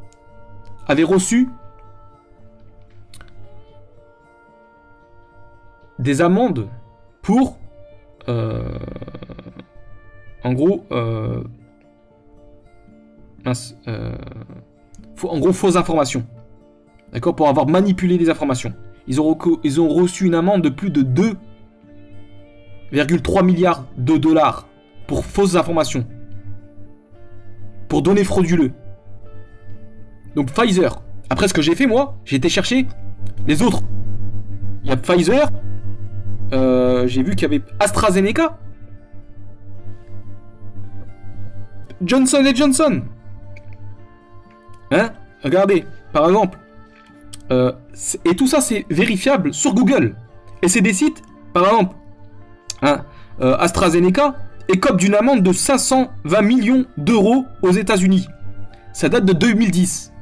avait reçu des amendes pour, en gros, fausses informations. D'accord? Pour avoir manipulé des informations. Ils ont reçu une amende de plus de 2,3 milliards de dollars pour fausses informations. Pour données frauduleuses. Donc Pfizer. Après ce que j'ai fait moi, j'ai été chercher les autres. Il y a Pfizer. J'ai vu qu'il y avait AstraZeneca. Johnson & Johnson. Hein? Regardez, par exemple. Et tout ça c'est vérifiable sur Google. Et c'est des sites, par exemple, hein, AstraZeneca écope d'une amende de 520 millions d'euros aux États-Unis. Ça date de 2010.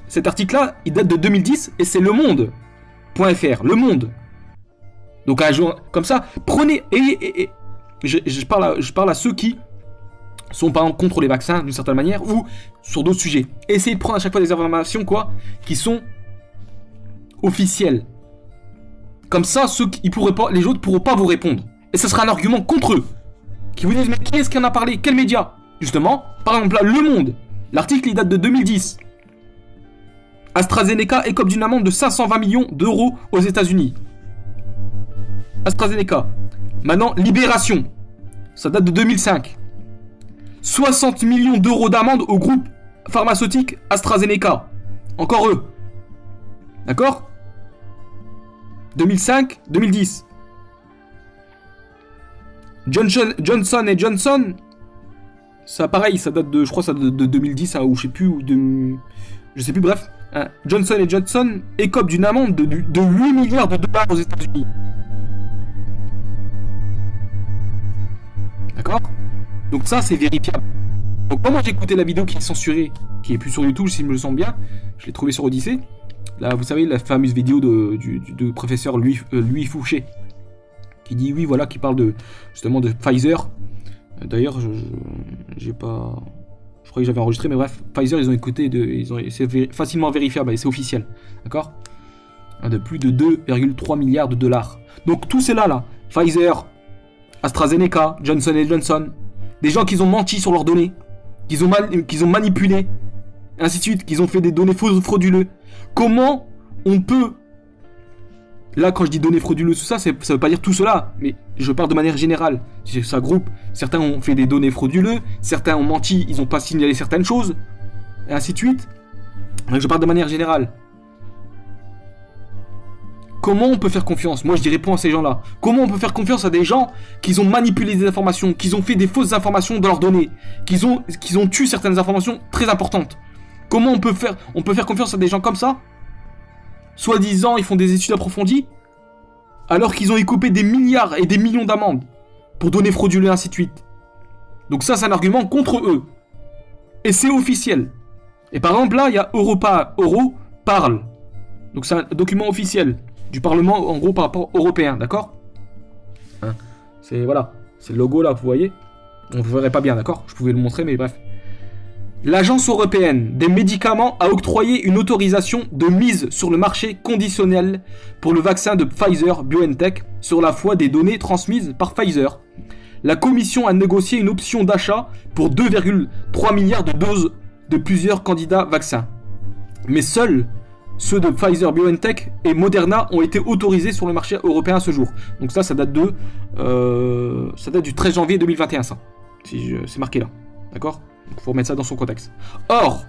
Cet article-là, il date de 2010 et c'est Le Monde.fr. Le Monde. Donc un jour comme ça, prenez et je parle à ceux qui sont par exemple contre les vaccins d'une certaine manière ou sur d'autres sujets. Essayez de prendre à chaque fois des informations qui sont officielles. Comme ça, les autres pourront pas vous répondre. Et ça sera un argument contre eux. Qui vous disent, mais qui est-ce qui en a parlé? Quel média? Justement, par exemple là, Le Monde. L'article il date de 2010. AstraZeneca écope d'une amende de 520 millions d'euros aux États-Unis. AstraZeneca. Maintenant, Libération. Ça date de 2005. 60 millions d'euros d'amende au groupe pharmaceutique AstraZeneca. Encore eux. D'accord? 2005-2010. Johnson & Johnson. Ça pareil, ça date de, je crois, ça date de 2010 ou je sais plus, je sais plus, bref. Hein. Johnson & Johnson écope d'une amende de 8 milliards de dollars aux États-Unis. D'accord? Donc ça, c'est vérifiable. Donc moi, j'ai écouté la vidéo qui est censurée, qui est plus sur YouTube, si je me le sens bien. Je l'ai trouvée sur Odyssée. Là, vous savez, la fameuse vidéo du professeur Louis Fouché. Qui dit, oui, voilà, qui parle justement de Pfizer. D'ailleurs, j'ai pas... Je crois que j'avais enregistré, mais bref, Pfizer, ils ont écouté, c'est facilement vérifiable, et c'est officiel. D'accord? De plus de 2,3 milliards de dollars. Donc tout c'est là, Pfizer, AstraZeneca, Johnson & Johnson, des gens qui ont menti sur leurs données, qu'ils ont manipulé, ainsi de suite, qu'ils ont fait des données frauduleuses. Comment on peut... Là, quand je dis données frauduleuses, tout ça, ça veut pas dire tout cela, mais je parle de manière générale. Ça groupe, certains ont fait des données frauduleuses, certains ont menti, ils ont pas signalé certaines choses, et ainsi de suite. Donc je parle de manière générale. Comment on peut faire confiance? Moi, je dis réponds à ces gens-là. Comment on peut faire confiance à des gens qui ont manipulé des informations, qui ont fait des fausses informations dans leurs données, qui ont tué certaines informations très importantes? Comment on peut faire confiance à des gens comme ça? Soi-disant, ils font des études approfondies, alors qu'ils ont écopé des milliards et des millions d'amendes pour données frauduleuses, ainsi de suite. Donc ça, c'est un argument contre eux. Et c'est officiel. Et par exemple, là, il y a Euro parle. Donc c'est un document officiel du Parlement, en gros, par rapport européen, d'accord, hein, c'est, voilà, c'est le logo, là, vous voyez. On ne verrait pas bien, d'accord. Je pouvais le montrer, mais bref. L'Agence européenne des médicaments a octroyé une autorisation de mise sur le marché conditionnelle pour le vaccin de Pfizer-BioNTech sur la foi des données transmises par Pfizer. La Commission a négocié une option d'achat pour 2,3 milliards de doses de plusieurs candidats vaccins. Mais seuls ceux de Pfizer-BioNTech et Moderna ont été autorisés sur le marché européen à ce jour. Donc ça date du 13 janvier 2021, ça. C'est marqué là, d'accord ? Il faut remettre ça dans son contexte. Or,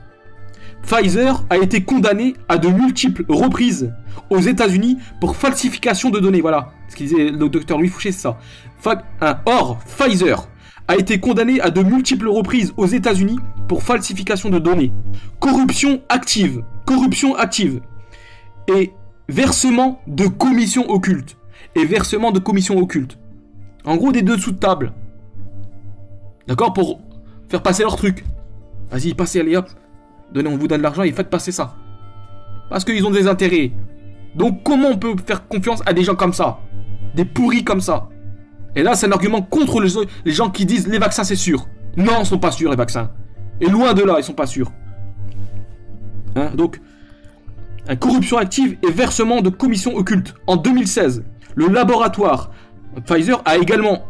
Pfizer a été condamné à de multiples reprises aux États-Unis pour falsification de données. Voilà, ce qu'il disait le docteur Louis Fouché, c'est ça. Or, Pfizer a été condamné à de multiples reprises aux États-Unis pour falsification de données, corruption active et versement de commissions occultes. En gros, des dessous de table. D'accord, pour faire passer leur truc. Vas-y, passez, allez hop. On vous donne de l'argent et faites passer ça. Parce qu'ils ont des intérêts. Donc comment on peut faire confiance à des gens comme ça? Des pourris comme ça? Et là, c'est un argument contre les gens qui disent les vaccins c'est sûr. Non, ils sont pas sûrs les vaccins. Et loin de là, ils sont pas sûrs. Hein, donc, corruption active et versement de commissions occultes. En 2016, le laboratoire Pfizer a également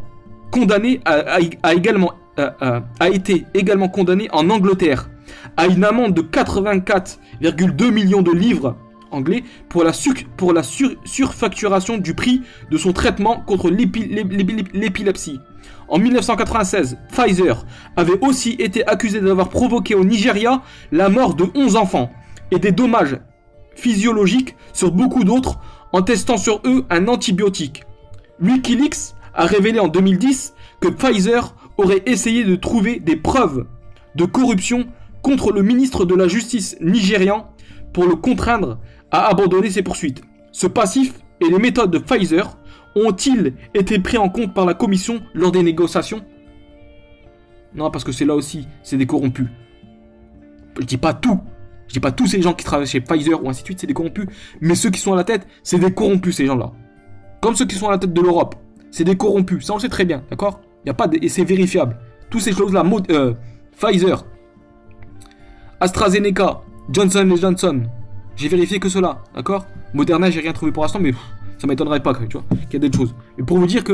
été également condamné en Angleterre à une amende de 84,2 millions de livres anglais pour la surfacturation du prix de son traitement contre l'épilepsie. En 1996, Pfizer avait aussi été accusé d'avoir provoqué au Nigeria la mort de 11 enfants et des dommages physiologiques sur beaucoup d'autres en testant sur eux un antibiotique. Wikileaks a révélé en 2010 que Pfizer aurait essayé de trouver des preuves de corruption contre le ministre de la Justice nigérian pour le contraindre à abandonner ses poursuites. Ce passif et les méthodes de Pfizer ont-ils été pris en compte par la commission lors des négociations? Non, parce que c'est là aussi, c'est des corrompus. Je dis pas tout. Je dis pas tous ces gens qui travaillent chez Pfizer ou ainsi de suite, c'est des corrompus. Mais ceux qui sont à la tête, c'est des corrompus, ces gens-là. Comme ceux qui sont à la tête de l'Europe. C'est des corrompus. Ça, on le sait très bien, d'accord? Il y a pas et c'est vérifiable. Toutes ces choses-là, Pfizer, AstraZeneca, Johnson Johnson, j'ai vérifié que cela, d'accord? Moderna, j'ai rien trouvé pour l'instant, mais ça m'étonnerait pas, tu vois, qu'il y a d'autres choses. Et pour vous dire que,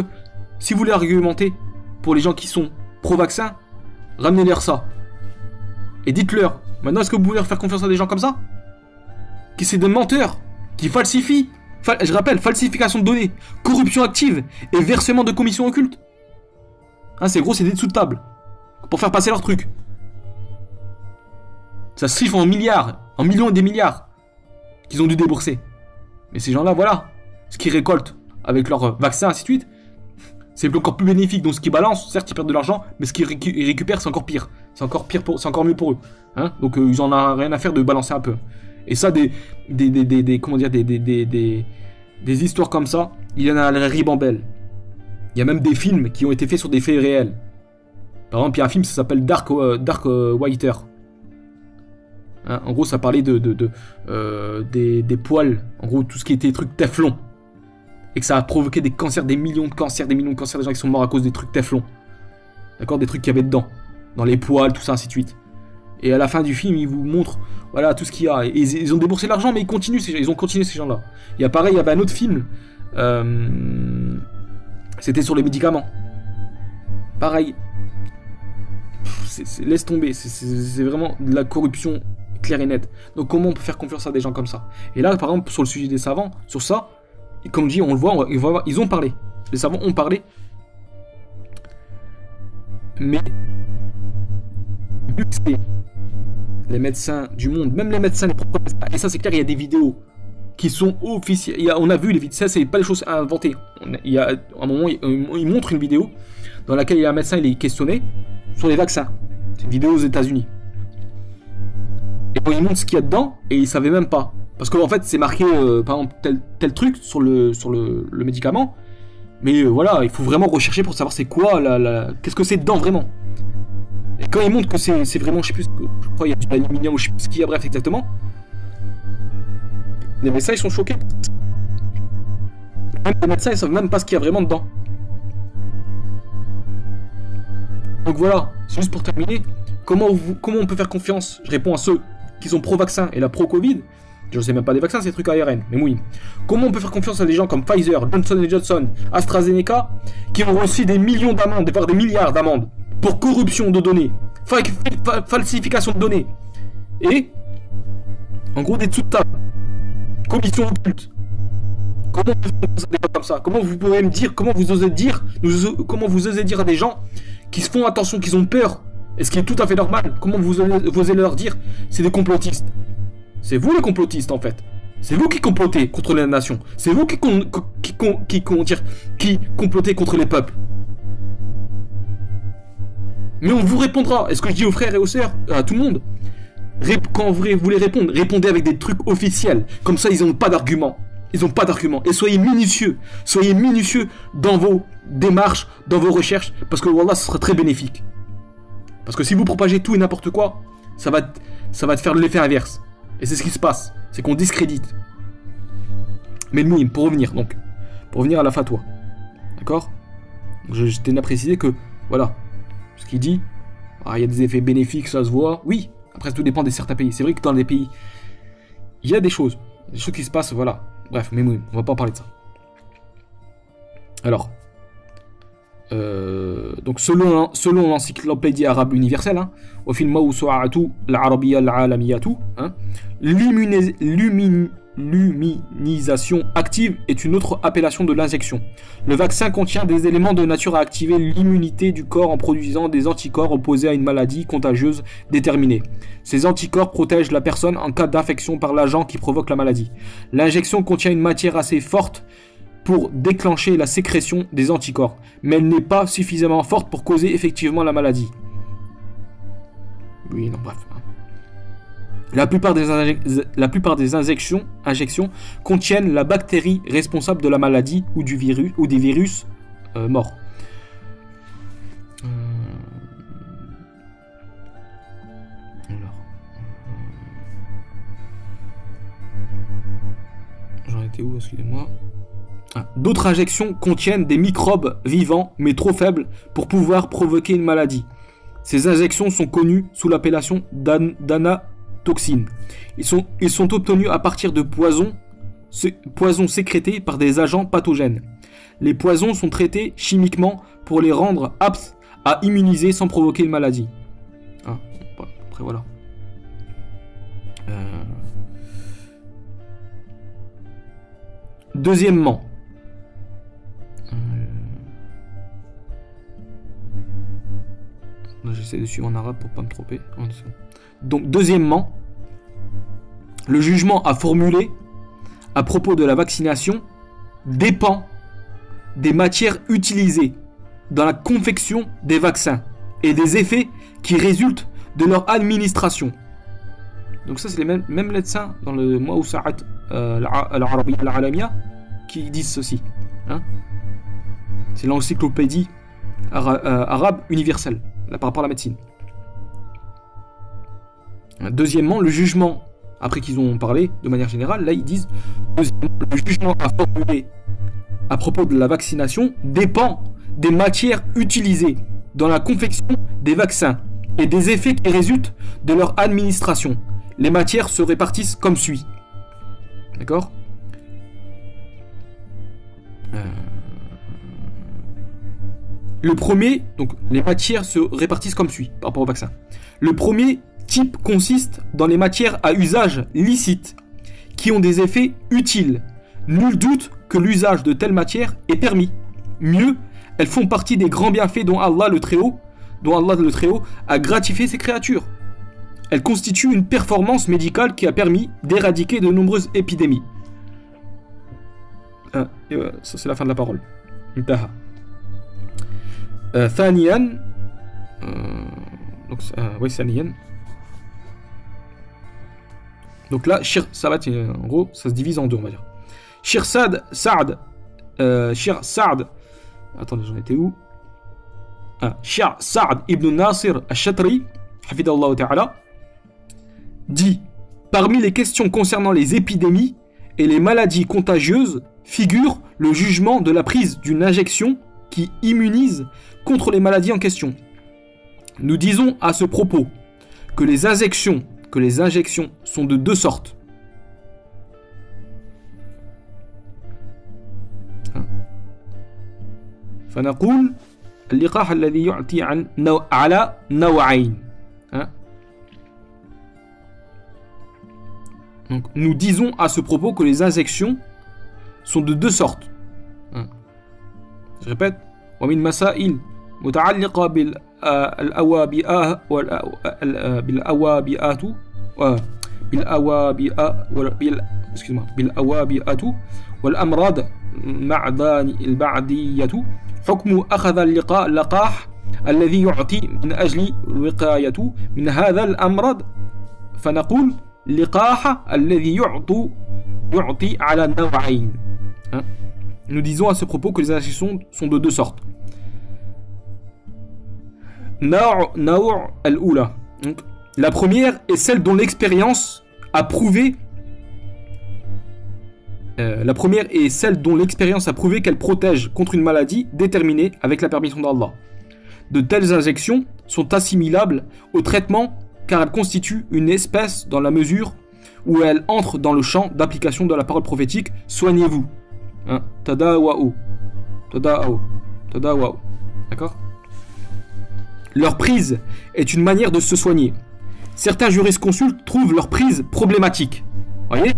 si vous voulez argumenter pour les gens qui sont pro-vaccin, ramenez-leur ça. Et dites-leur, maintenant, est-ce que vous pouvez leur faire confiance à des gens comme ça? Qui c'est des menteurs, qui falsifient, je rappelle, falsification de données, corruption active et versement de commissions occultes. Hein, c'est gros, c'est des dessous de table. Pour faire passer leur truc. Ça se chiffre en milliards, en millions et des milliards qu'ils ont dû débourser. Mais ces gens-là, voilà, ce qu'ils récoltent avec leur vaccin, ainsi de suite, c'est encore plus bénéfique. Donc ce qu'ils balancent, certes, ils perdent de l'argent, mais ce qu'ils récupèrent, c'est encore pire. C'est encore mieux pour eux. Hein, donc ils en ont rien à faire de balancer un peu. Et ça, des histoires comme ça, il y en a à la ribambelle. Il y a même des films qui ont été faits sur des faits réels. Par exemple, il y a un film, ça s'appelle Dark Water. Hein, en gros, ça parlait des poils. En gros, tout ce qui était trucs Teflon. Et que ça a provoqué des cancers, des millions de cancers, des gens qui sont morts à cause des trucs Teflon. D'accord, des trucs qu'il y avait dedans. Dans les poils, tout ça, ainsi de suite. Et à la fin du film, ils vous montrent, voilà, tout ce qu'il y a. Et ils ont déboursé de l'argent, mais ils ont continué ces gens-là. Il y a pareil, il y avait un autre film. C'était sur les médicaments. Pareil. Laisse tomber. C'est vraiment de la corruption claire et nette. Donc comment on peut faire confiance à des gens comme ça? Et là, par exemple, sur le sujet des savants, sur ça, comme je dis, on le voit, ils ont parlé. Les savants ont parlé. Mais vu que c'est les médecins du monde, même les médecins, et ça c'est clair, il y a des vidéos qui sont officielles. On a vu les vidéos, ça c'est pas des choses inventées. Il y a un moment, il montre une vidéo dans laquelle il y a un médecin, il est questionné sur les vaccins. C'est une vidéo aux États-Unis. Et quand il montre ce qu'il y a dedans, et il savait même pas. Parce qu'en fait, c'est marqué, par exemple, tel truc sur le médicament. Mais voilà, il faut vraiment rechercher pour savoir c'est quoi, qu'est-ce que c'est dedans vraiment. Et quand ils montrent que c'est vraiment, je sais plus, je crois qu'il y a du aluminium ou je sais plus ce qu'il y a, bref, exactement. Les médecins, ils sont choqués. Même les médecins, ils savent même pas ce qu'il y a vraiment dedans. Donc voilà, c'est juste pour terminer. Comment on peut faire confiance? Je réponds à ceux qui sont pro-vaccin et la pro-Covid. Je ne sais même pas des vaccins, c'est des trucs ARN, mais oui. Comment on peut faire confiance à des gens comme Pfizer, Johnson & Johnson, AstraZeneca, qui ont reçu des millions d'amendes, voire des milliards d'amendes, pour corruption de données, falsification de données, et, en gros, des dessous de table, commission occulte. Comment on peut faire confiance à des gens comme ça? Comment vous pouvez me dire, comment vous osez dire à des gens qui se font attention, qui ont peur, et ce qui est tout à fait normal, comment vous osez leur dire, c'est des complotistes? C'est vous les complotistes en fait. C'est vous qui complotez contre la nation. C'est vous qui complotez contre les peuples. Mais on vous répondra. Est-ce que je dis aux frères et aux sœurs, à tout le monde, quand vous voulez répondre, répondez avec des trucs officiels. Comme ça, ils n'ont pas d'arguments. Ils n'ont pas d'arguments. Et soyez minutieux. Soyez minutieux dans vos démarches, dans vos recherches. Parce que Wallah, ce sera très bénéfique. Parce que si vous propagez tout et n'importe quoi, ça va te faire l'effet inverse. Et c'est ce qui se passe, c'est qu'on discrédite. Mais le mouim, pour revenir à la fatwa, d'accord? Je tenais à préciser que, voilà, ce qu'il dit, il y a des effets bénéfiques, ça se voit, oui, après tout dépend de certains pays. C'est vrai que dans des pays, il y a des choses qui se passent, voilà. Bref, mais mouim, on va pas en parler de ça. Alors, donc selon l'encyclopédie arabe universelle, au film Mawsu'atu al-Arabiyya al-Alamiyatu, l'immunisation active est une autre appellation de l'injection. Le vaccin contient des éléments de nature à activer l'immunité du corps en produisant des anticorps opposés à une maladie contagieuse déterminée. Ces anticorps protègent la personne en cas d'infection par l'agent qui provoque la maladie. L'injection contient une matière assez forte pour déclencher la sécrétion des anticorps, mais elle n'est pas suffisamment forte pour causer effectivement la maladie. Oui, non, bref. La plupart des injections contiennent la bactérie responsable de la maladie ou des virus morts. J'en étais où, excusez-moi. D'autres injections contiennent des microbes vivants mais trop faibles pour pouvoir provoquer une maladie. Ces injections sont connues sous l'appellation d'anatoxines. Ils sont obtenus à partir de poisons sécrétés par des agents pathogènes. Les poisons sont traités chimiquement pour les rendre aptes à immuniser sans provoquer une maladie. Après voilà. Deuxièmement, j'essaie de suivre en arabe pour pas me tromper. Donc, deuxièmement, le jugement à formuler à propos de la vaccination dépend des matières utilisées dans la confection des vaccins et des effets qui résultent de leur administration. Donc ça, c'est les mêmes médecins dans le Mawsu'at al-Arabiyya al-Alamiyya qui disent ceci. C'est l'encyclopédie arabe universelle par rapport à la médecine. Deuxièmement, le jugement, après qu'ils ont parlé de manière générale, là ils disent le jugement à formuler à propos de la vaccination dépend des matières utilisées dans la confection des vaccins et des effets qui résultent de leur administration. Les matières se répartissent comme suit. D'accord ? Le premier, donc les matières se répartissent comme suit par rapport au vaccin. Le premier type consiste dans les matières à usage licite qui ont des effets utiles. Nul doute que l'usage de telles matières est permis. Mieux, elles font partie des grands bienfaits dont Allah le Très-Haut a gratifié ses créatures. Elles constituent une performance médicale qui a permis d'éradiquer de nombreuses épidémies. Ça c'est la fin de la parole. Intaha. ثانيا ثانيا Donc là, ça va être, en gros, ça se divise en deux, on va dire. Shir Saad, attendez, j'en étais où? Shir Saad ibn Nasir al-Shatri, hafidallahu ta'ala, dit: parmi les questions concernant les épidémies et les maladies contagieuses figure le jugement de la prise d'une injection qui immunise contre les maladies en question. Nous disons à ce propos que les injections sont de deux sortes. فنقول اللقاح الذي يعطي على نوعين. Donc, nous disons à ce propos que les injections sont de deux sortes. Je répète: ومن مسائل متعلقة بالأوابئات والأمراض البعدية حكم أخذ اللقاح الذي يعطي من أجل الوقاية من هذا الأمراض فنقول اللقاح الذي يعطي على نوعين. Nous disons à ce propos que les injections sont de deux sortes. Naw' al-oula. La première est celle dont l'expérience a prouvé qu'elle protège contre une maladie déterminée avec la permission d'Allah. De telles injections sont assimilables au traitement car elles constituent une espèce dans la mesure où elles entrent dans le champ d'application de la parole prophétique: soignez-vous. Tadawa'u. D'accord? Leur prise est une manière de se soigner. Certains jurisconsultes trouvent leur prise problématique. Voyez?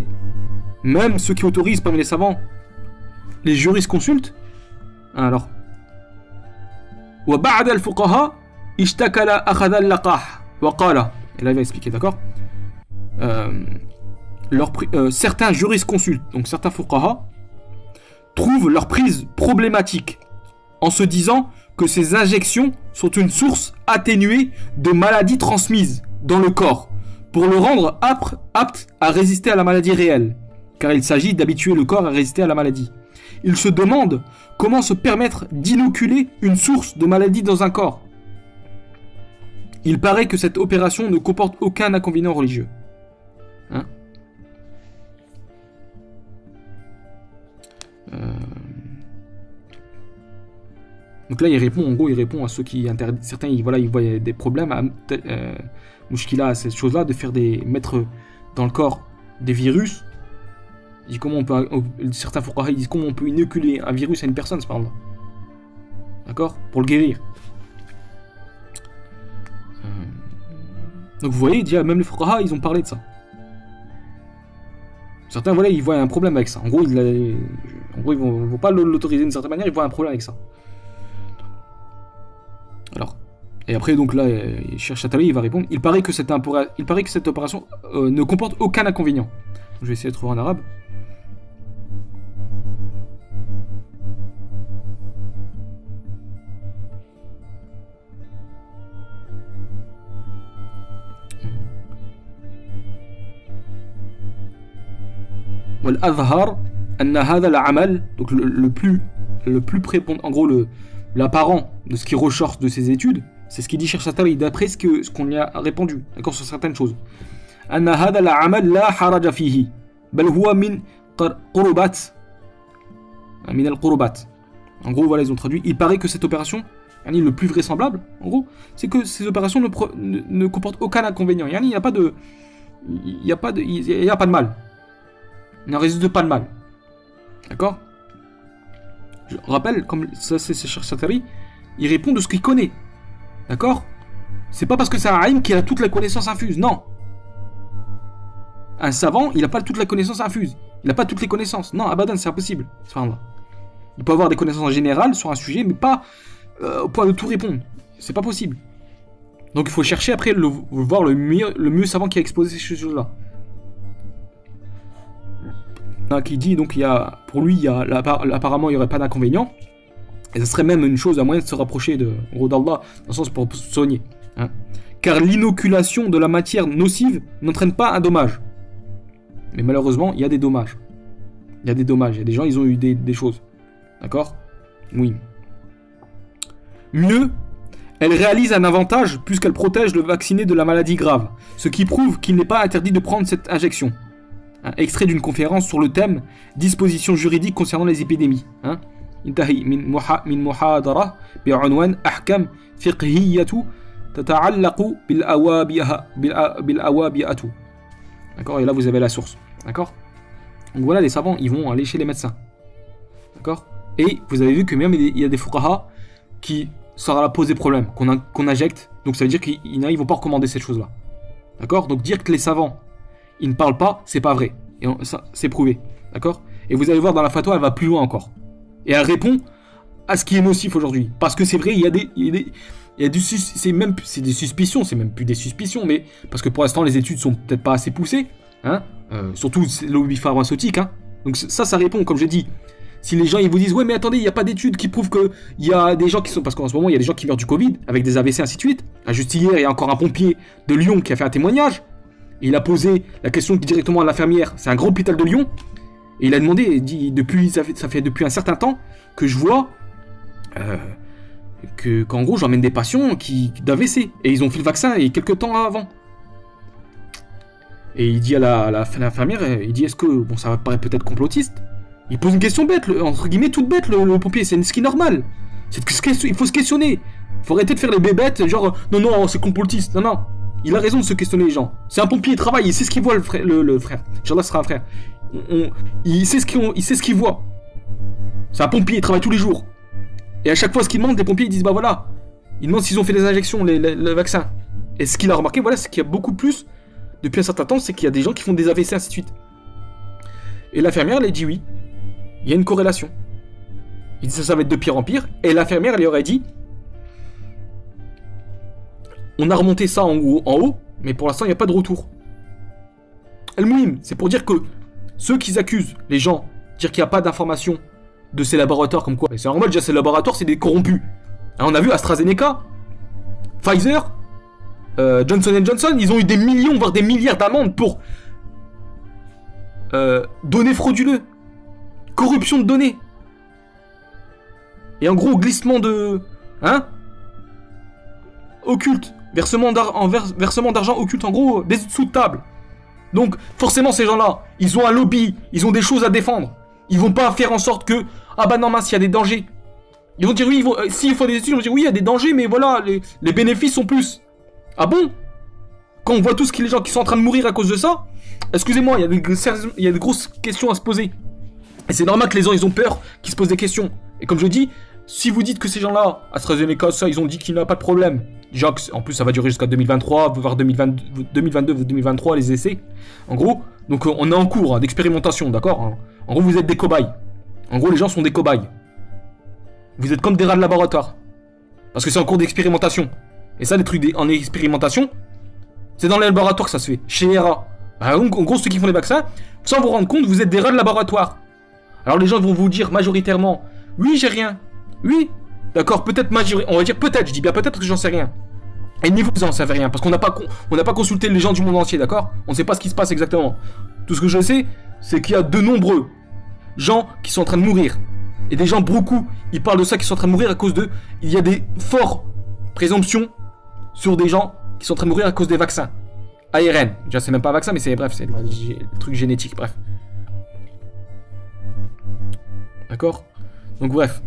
Même ceux qui autorisent parmi les savants, les jurisconsultes. Alors. وبعد الفقهاء اشتكل أخذ اللقاح وقال. Et là il va expliquer, d'accord? Certains jurisconsultes, donc certains fuqaha, trouvent leur prise problématique en se disant que ces injections sont une source atténuée de maladies transmises dans le corps pour le rendre apte à résister à la maladie réelle, car il s'agit d'habituer le corps à résister à la maladie. Ils se demandent comment se permettre d'inoculer une source de maladie dans un corps. Il paraît que cette opération ne comporte aucun inconvénient religieux. Donc là il répond à ceux qui interdisent. Certains ils voient des problèmes à Mouchkila à cette chose là de mettre dans le corps des virus. Il dit certains fuqaha disent comment on peut inoculer un virus à une personne, subhanallah. D'accord? Pour le guérir. Donc vous voyez, même les fuqaha ils ont parlé de ça. Certains ils voient un problème avec ça. En gros ils vont pas l'autoriser d'une certaine manière, ils voient un problème avec ça. Alors, et après donc là, Shir Shatri il va répondre. Il paraît que cette opération ne comporte aucun inconvénient. Je vais essayer de trouver en arabe. والأظهر أن هذا العمل, donc le plus prépondérant, en gros l'apparent de ce qui ressort de ces études, c'est ce qu'il dit Shir Shatri d'après ce qu'on lui a répondu, d'accord, sur certaines choses. أن هذا العمل لا حرج فيه بل هو من القربات. En gros voilà, ils ont traduit. Il paraît que cette opération, le plus vraisemblable, en gros, c'est que ces opérations ne comportent aucun inconvénient. Il n'y a pas de mal. Il n'en résulte pas de mal. D'accord? Je rappelle, comme ça c'est Shir Shatri, il répond de ce qu'il connaît. D'accord? C'est pas parce que c'est un aïm qu'il a toute la connaissance infuse. Non. Un savant, il n'a pas toute la connaissance infuse. Il n'a pas toutes les connaissances. Non, abadan, c'est impossible. Il peut avoir des connaissances générales sur un sujet, mais pas au point de tout répondre. C'est pas possible. Donc il faut chercher après voir le mieux savant qui a exposé ces choses-là. Qui dit donc pour lui apparemment il n'y aurait pas d'inconvénient, et ce serait même une chose à moyen de se rapprocher d'Allah dans le sens pour se soigner, car l'inoculation de la matière nocive n'entraîne pas un dommage. mais malheureusement, il y a des dommages. Il y a des dommages, il y a des gens, ils ont eu des choses. D'accord? Oui. Mieux, elle réalise un avantage puisqu'elle protège le vacciné de la maladie grave, ce qui prouve qu'il n'est pas interdit de prendre cette injection. Extrait d'une conférence sur le thème dispositions juridiques concernant les épidémies. انتهي من محاضرة بعنوان أحكام فقهية تتعلق بالأوابئة. D'accord, et là vous avez la source. D'accord. Donc voilà, les savants, ils vont aller chez les médecins. D'accord. Et vous avez vu que même il y a des fuqaha qui ça va poser problème, qu'on injecte. Donc ça veut dire qu'ils ne vont pas recommander cette chose-là. D'accord. Donc dire que les savants, ils ne parlent pas, c'est pas vrai. Et ça, c'est prouvé. D'accord. Et vous allez voir dans la fatwa, elle va plus loin encore. Et elle répond à ce qui est nocif aujourd'hui. Parce que c'est vrai, c'est des suspicions, c'est même plus des suspicions, mais parce que pour l'instant les études sont peut-être pas assez poussées, surtout le lobby pharmaceutique, Donc ça répond, comme j'ai dit. Si les gens ils vous disent ouais mais attendez, il n'y a pas d'études qui prouvent que il y a des gens qui sont, parce qu'en ce moment il y a des gens qui meurent du Covid avec des AVC ainsi de suite. Juste hier il y a encore un pompier de Lyon qui a fait un témoignage. Et il a posé la question directement à l'infirmière. C'est un grand hôpital de Lyon. Et il a demandé, il dit ça fait depuis un certain temps que je vois qu'en gros j'emmène des patients d'AVC. Et ils ont fait le vaccin et quelques temps avant. Et il dit à l'infirmière, il dit est-ce que, bon ça va paraître peut-être complotiste. Il pose une question bête, entre guillemets toute bête le pompier, c'est ce qui est normal. Il faut se questionner. Il faut arrêter de faire les bébêtes, genre non c'est complotiste. Non. Il a raison de se questionner les gens. C'est un pompier, il travaille, il sait ce qu'il voit le frère. Inch'Allah sera un frère. Il sait ce qu'il voit. C'est un pompier, il travaille tous les jours. Et à chaque fois, ce qu'il demande, les pompiers, ils disent bah voilà. Ils demandent s'ils ont fait les injections, le vaccin. Et ce qu'il a remarqué, voilà, c'est qu'il y a beaucoup plus, depuis un certain temps, c'est qu'il y a des gens qui font des AVC, ainsi de suite. Et l'infirmière, elle a dit oui. Il y a une corrélation. Il dit ça va être de pire en pire. Et l'infirmière, elle lui aurait dit on a remonté ça en haut, mais pour l'instant, il n'y a pas de retour. El-Mouhim, c'est pour dire que ceux qui accusent les gens, dire qu'il n'y a pas d'informations de ces laboratoires comme quoi. C'est normal, déjà, ces laboratoires, c'est des corrompus. On a vu AstraZeneca, Pfizer, Johnson & Johnson, ils ont eu des millions, voire des milliards d'amendes pour données frauduleuses, corruption de données. Et en gros, glissement de... occulte. Versement d'argent occulte, en gros, des sous de table. Donc, forcément, ces gens-là, ils ont un lobby, ils ont des choses à défendre. Ils vont pas faire en sorte que, ah bah non, mince, il y a des dangers. Ils vont dire, oui, s'il faut des études, ils vont dire, oui, il y a des dangers, mais voilà, les bénéfices sont plus. Ah bon? Quand on voit tous les gens qui sont en train de mourir à cause de ça, excusez-moi, il y a des grosses questions à se poser. Et c'est normal que les gens, ils ont peur, qu'ils se posent des questions. Et comme je dis, si vous dites que ces gens-là, AstraZeneca, ça, ils ont dit qu'il n'y a pas de problème. Déjà, en plus, ça va durer jusqu'à 2023, voire 2022-2023, les essais. En gros, donc on est en cours d'expérimentation, d'accord? En gros, vous êtes des cobayes. En gros, les gens sont des cobayes. Vous êtes comme des rats de laboratoire. Parce que c'est en cours d'expérimentation. Et ça, les trucs en expérimentation, c'est dans les laboratoires que ça se fait. Chez les rats. Donc, en gros, ceux qui font les vaccins, sans vous rendre compte, vous êtes des rats de laboratoire. Alors, les gens vont vous dire majoritairement, oui, j'ai rien. Oui, d'accord, peut-être on va dire peut-être, je dis bien peut-être parce que j'en sais rien. Et ni vous en savez rien, parce qu'on n'a pas consulté les gens du monde entier, d'accord? On ne sait pas ce qui se passe exactement. Tout ce que je sais, c'est qu'il y a de nombreux gens qui sont en train de mourir. Et des gens, beaucoup, ils parlent de ça, qui sont en train de mourir à cause de... Il y a des fortes présomptions sur des gens qui sont en train de mourir à cause des vaccins. ARN, déjà c'est même pas un vaccin, mais c'est bref, c'est le truc génétique, bref. D'accord? Donc bref.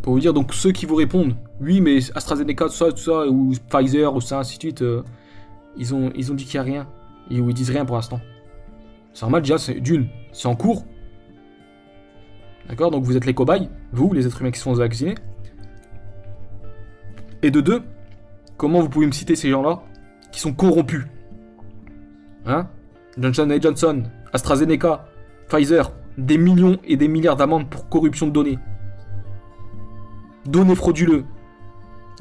Pour vous dire, donc ceux qui vous répondent, oui, mais AstraZeneca, tout ça, ou Pfizer, ou ça, ainsi de suite, ils ont dit qu'il n'y a rien. Ou ils disent rien pour l'instant. C'est normal, déjà, c'est en cours. D'accord? Donc vous êtes les cobayes, vous, les êtres humains qui se font vacciner. Et de deux, comment vous pouvez me citer ces gens-là qui sont corrompus? Johnson & Johnson, AstraZeneca, Pfizer, des millions et des milliards d'amendes pour corruption de données. Données frauduleuses.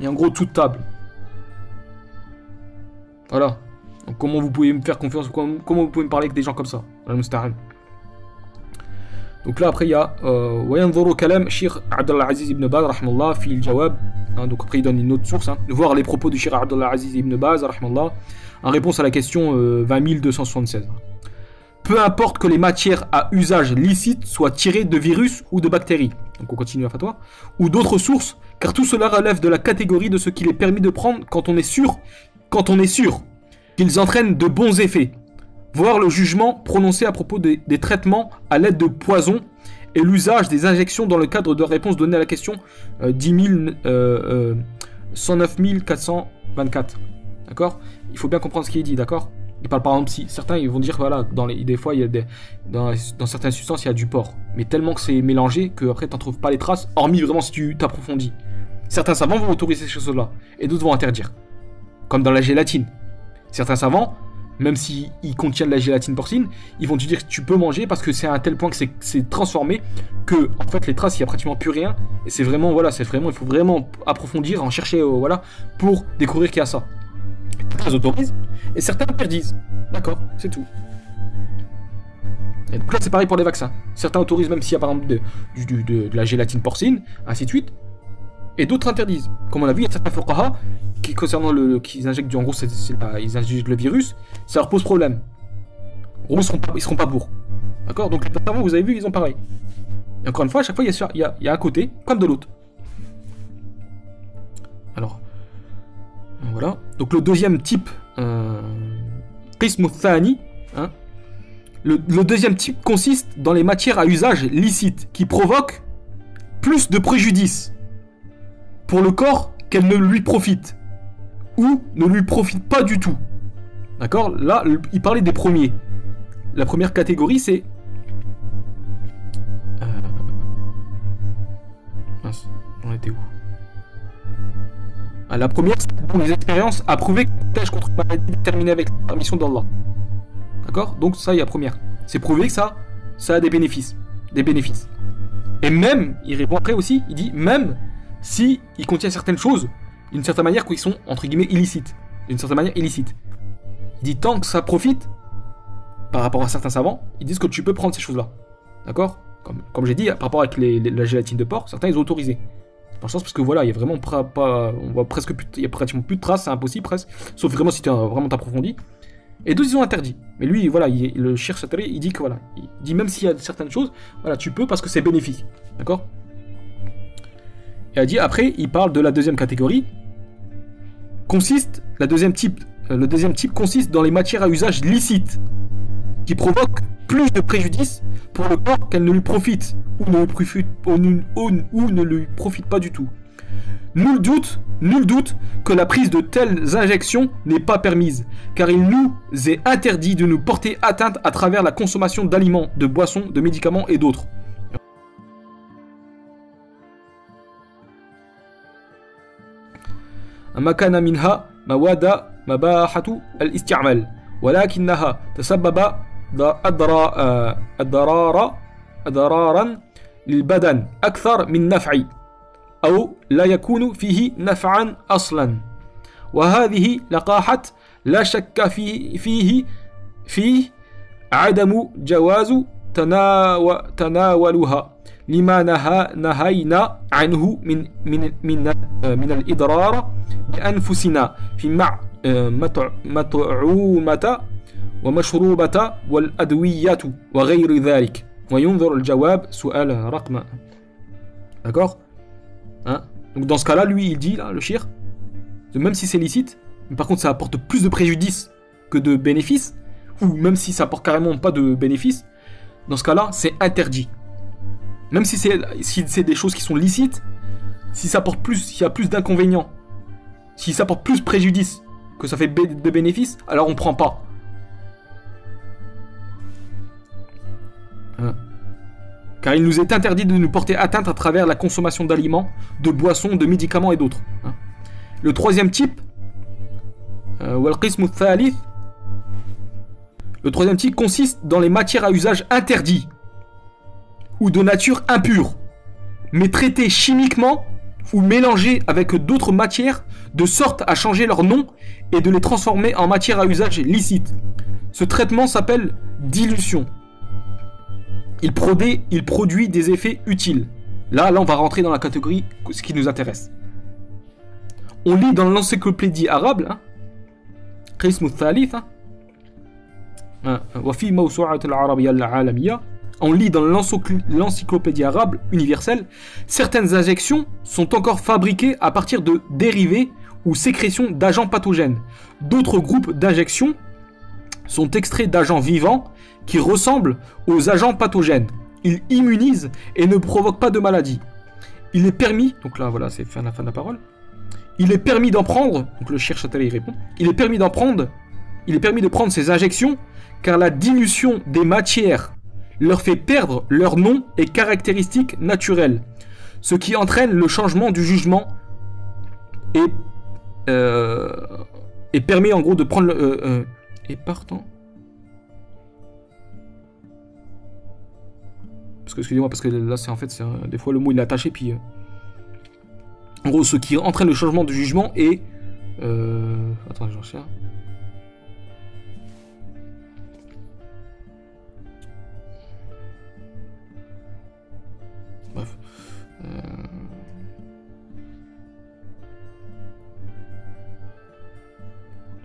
Et en gros, toute table. Voilà. Donc comment vous pouvez me faire confiance, comment vous pouvez me parler avec des gens comme ça? Donc là, après, il y a وينظر كلام الشيخ عبد الله العزيز ابن باز رحمه الله في الجواب. Donc après, il donne une autre source. Voir les propos du Cheikh Abdullah Aziz ibn Baz رحمه الله en réponse à la question 20276. peu importe que les matières à usage licite soient tirées de virus ou de bactéries. Donc on continue à fatwa. Ou d'autres sources, car tout cela relève de la catégorie de ce qu'il est permis de prendre quand on est sûr qu'ils entraînent de bons effets. Voir le jugement prononcé à propos des traitements à l'aide de poisons et l'usage des injections dans le cadre de la réponse donnée à la question 109 424. D'accord? Il faut bien comprendre ce qui est dit, d'accord? Il parle par exemple, si certains ils vont dire, voilà, des fois, il y a dans certaines substances, il y a du porc. Mais tellement que c'est mélangé qu'après, tu n'en trouves pas les traces, hormis vraiment si tu t'approfondis. Certains savants vont autoriser ces choses-là, et d'autres vont interdire. Comme dans la gélatine. Certains savants, même s'ils contiennent de la gélatine porcine, ils vont te dire que tu peux manger parce que c'est à un tel point que c'est transformé que, en fait, les traces, il n'y a pratiquement plus rien. Et c'est vraiment, voilà, il faut vraiment approfondir, en chercher, voilà, pour découvrir qu'il y a ça. Certains autorisent et certains interdisent. D'accord, c'est tout. Et donc là, c'est pareil pour les vaccins. Certains autorisent même s'il y a par exemple de la gélatine porcine, ainsi de suite. Et d'autres interdisent. Comme on a vu, il y a certains fuqaha qui, concernant qu'ils injectent en gros, ils injectent le virus, ça leur pose problème. En gros, ils seront pas pour. D'accord. Donc les savants, vous avez vu, ils ont pareil. Et encore une fois, à chaque fois, il y a un côté comme de l'autre. Alors, voilà. Donc le deuxième type, qismu thani, hein, le deuxième type consiste dans les matières à usage licite qui provoquent plus de préjudice pour le corps qu'elles ne lui profitent ou ne lui profitent pas du tout. D'accord? Là, il parlait des premiers. La première catégorie, c'est mince, on était où? La première, c'est dont les expériences a prouvé que le protège contre une maladie déterminée avec la permission d'Allah. D'accord? Donc ça, il y a première. C'est prouvé que ça a des bénéfices. Et même, il répond après aussi, il dit même si il contient certaines choses, d'une certaine manière, qui sont entre guillemets illicites. D'une certaine manière illicite. Il dit tant que ça profite, par rapport à certains savants, ils disent que tu peux prendre ces choses-là. D'accord? Comme j'ai dit, par rapport avec la gélatine de porc, certains ils ont autorisé. Dans le sens parce que voilà, il y a vraiment on voit presque plus, il y a pratiquement plus de traces, c'est impossible presque, sauf vraiment si tu vraiment t'approfondis. Et d'autres ils ont interdit. Mais lui, voilà, le Cheikh Satari, il dit que voilà, il dit même s'il y a certaines choses, voilà, tu peux parce que c'est bénéfique. D'accord? Et il dit après, il parle de la deuxième catégorie. Le deuxième type consiste dans les matières à usage licite qui provoquent plus de préjudice pour le corps qu'elles ne lui profitent ou ne lui profitent pas du tout. Nul doute que la prise de telles injections n'est pas permise, car il nous est interdit de nous porter atteinte à travers la consommation d'aliments, de boissons, de médicaments et d'autres. ما كان منها مواد مباحة الاستعمال ولكنها تسبب أضرارا للبدن أكثر من نفع أو لا يكون فيه نفعا أصلا وهذه لقاحة لا شك فيه عدم جواز تناولها لما نهينا عنه من الإضرار بأنفسنا في مطعومة ومشروبة والأدوية وغير ذلك وينظر الجواب سؤال رقم. D'accord, hein? Donc dans ce cas-là, lui il dit, là, le shir, même si c'est licite, mais par contre ça apporte plus de préjudice que de bénéfices, ou même si ça apporte carrément pas de bénéfices, dans ce cas-là c'est interdit. Même si c'est des choses qui sont licites, si ça apporte plus, s'il y a plus d'inconvénients, si ça apporte plus de préjudice que ça fait de bénéfices, alors on prend pas. Car il nous est interdit de nous porter atteinte à travers la consommation d'aliments, de boissons, de médicaments et d'autres. Le troisième type, le troisième type consiste dans les matières à usage interdit ou de nature impure, mais traitées chimiquement ou mélangées avec d'autres matières de sorte à changer leur nom et de les transformer en matières à usage licite. Ce traitement s'appelle dilution. Il produit des effets utiles. Là, on va rentrer dans la catégorie ce qui nous intéresse. On lit dans l'encyclopédie arabe, Qism al-Thalith, وفي موسوعة العربية العالمية, on lit dans l'encyclopédie arabe universelle, certaines injections sont encore fabriquées à partir de dérivés ou sécrétions d'agents pathogènes. D'autres groupes d'injections sont extraits d'agents vivants qui ressemblent aux agents pathogènes. Ils immunisent et ne provoquent pas de maladie. Il est permis, donc là voilà, c'est la fin de la parole. Il est permis d'en prendre, donc le Cheikh Châtelet répond, il est permis de prendre ces injections car la dilution des matières leur fait perdre leur nom et caractéristiques naturelles, ce qui entraîne le changement du jugement et permet en gros de prendre et partant. Parce que excusez-moi, parce que là c'est en fait des fois le mot il est attaché puis en gros ce qui entraîne le changement du jugement et attends, j'en cherche. Bref.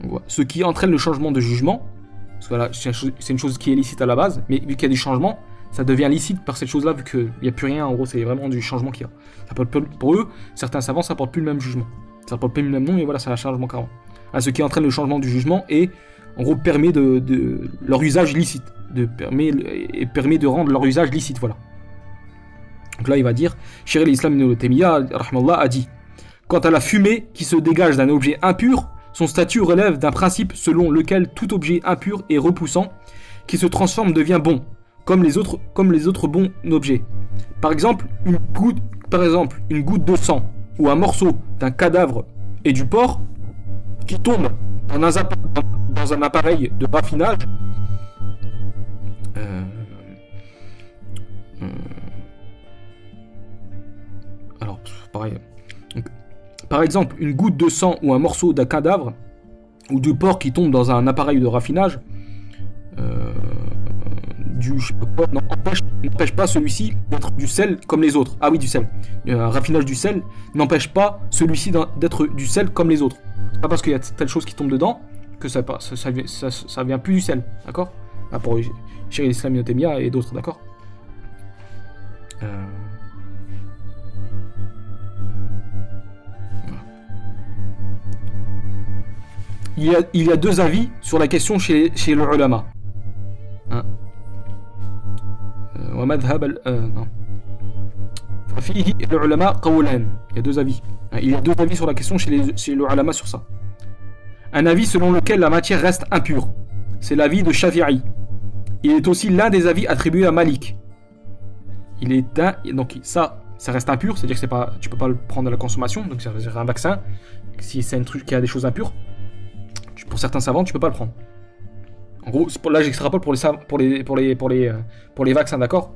Voilà. Ce qui entraîne le changement de jugement, parce que là, c'est une chose qui est licite à la base, mais vu qu'il y a du changement, ça devient licite par cette chose-là, vu qu'il n'y a plus rien, en gros, c'est vraiment du changement qu'il y a. Ça porte, pour eux, certains savants, ça porte plus le même jugement. Ça porte plus le même nom, et voilà, c'est un changement carrément. Ce qui entraîne le changement du jugement et, en gros, permet de leur usage licite. Permet de rendre leur usage licite, voilà. Donc là, il va dire, Cheikh al-Islam ibn Taymiyyah, rahmallah, a dit, quant à la fumée qui se dégage d'un objet impur, son statut relève d'un principe selon lequel tout objet impur et repoussant qui se transforme devient bon, comme les autres bons objets. Par exemple, une goutte de sang ou un morceau d'un cadavre et du porc qui tombe dans un appareil de raffinage alors, pareil. Donc, par exemple, une goutte de sang ou un morceau d'un cadavre ou du porc qui tombe dans un appareil de raffinage n'empêche pas celui-ci d'être du sel comme les autres. Ah oui, du sel. Un raffinage du sel n'empêche pas celui-ci d'être du sel comme les autres. C'est pas parce qu'il y a telle chose qui tombe dedans que ça vient plus du sel, d'accord? Pour Cheikh al-Islam ibn Taymiyyah et d'autres, d'accord? Il y a deux avis sur la question chez les ulama. Il y a deux avis. Il y a deux avis sur la question chez les ulama sur ça. Un avis selon lequel la matière reste impure. C'est l'avis de Shafi'i. Il est aussi l'un des avis attribués à Malik. Donc ça reste impur, c'est-à-dire que tu peux pas le prendre à la consommation, donc c'est un vaccin. Si c'est un truc qui a des choses impures, pour certains savants, tu peux pas le prendre. En gros, là j'extrapole pour les vaccins, d'accord?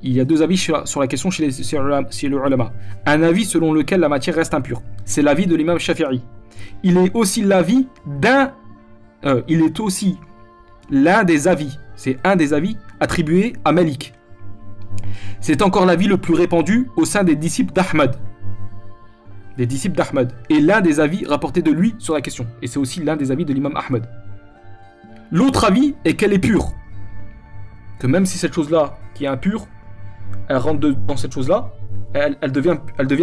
Il y a deux avis sur la question chez les ulama. Un avis selon lequel la matière reste impure. C'est l'avis de l'imam Shafi'i. Il est aussi l'un des avis. C'est un des avis attribués à Malik. C'est encore l'avis le plus répandu au sein des disciples d'Ahmad. Et l'un des avis rapportés de lui sur la question. Et c'est aussi l'un des avis de l'imam Ahmad. L'autre avis est qu'elle est pure. Que même si cette chose-là, qui est impure, elle rentre dans cette chose-là, elle devient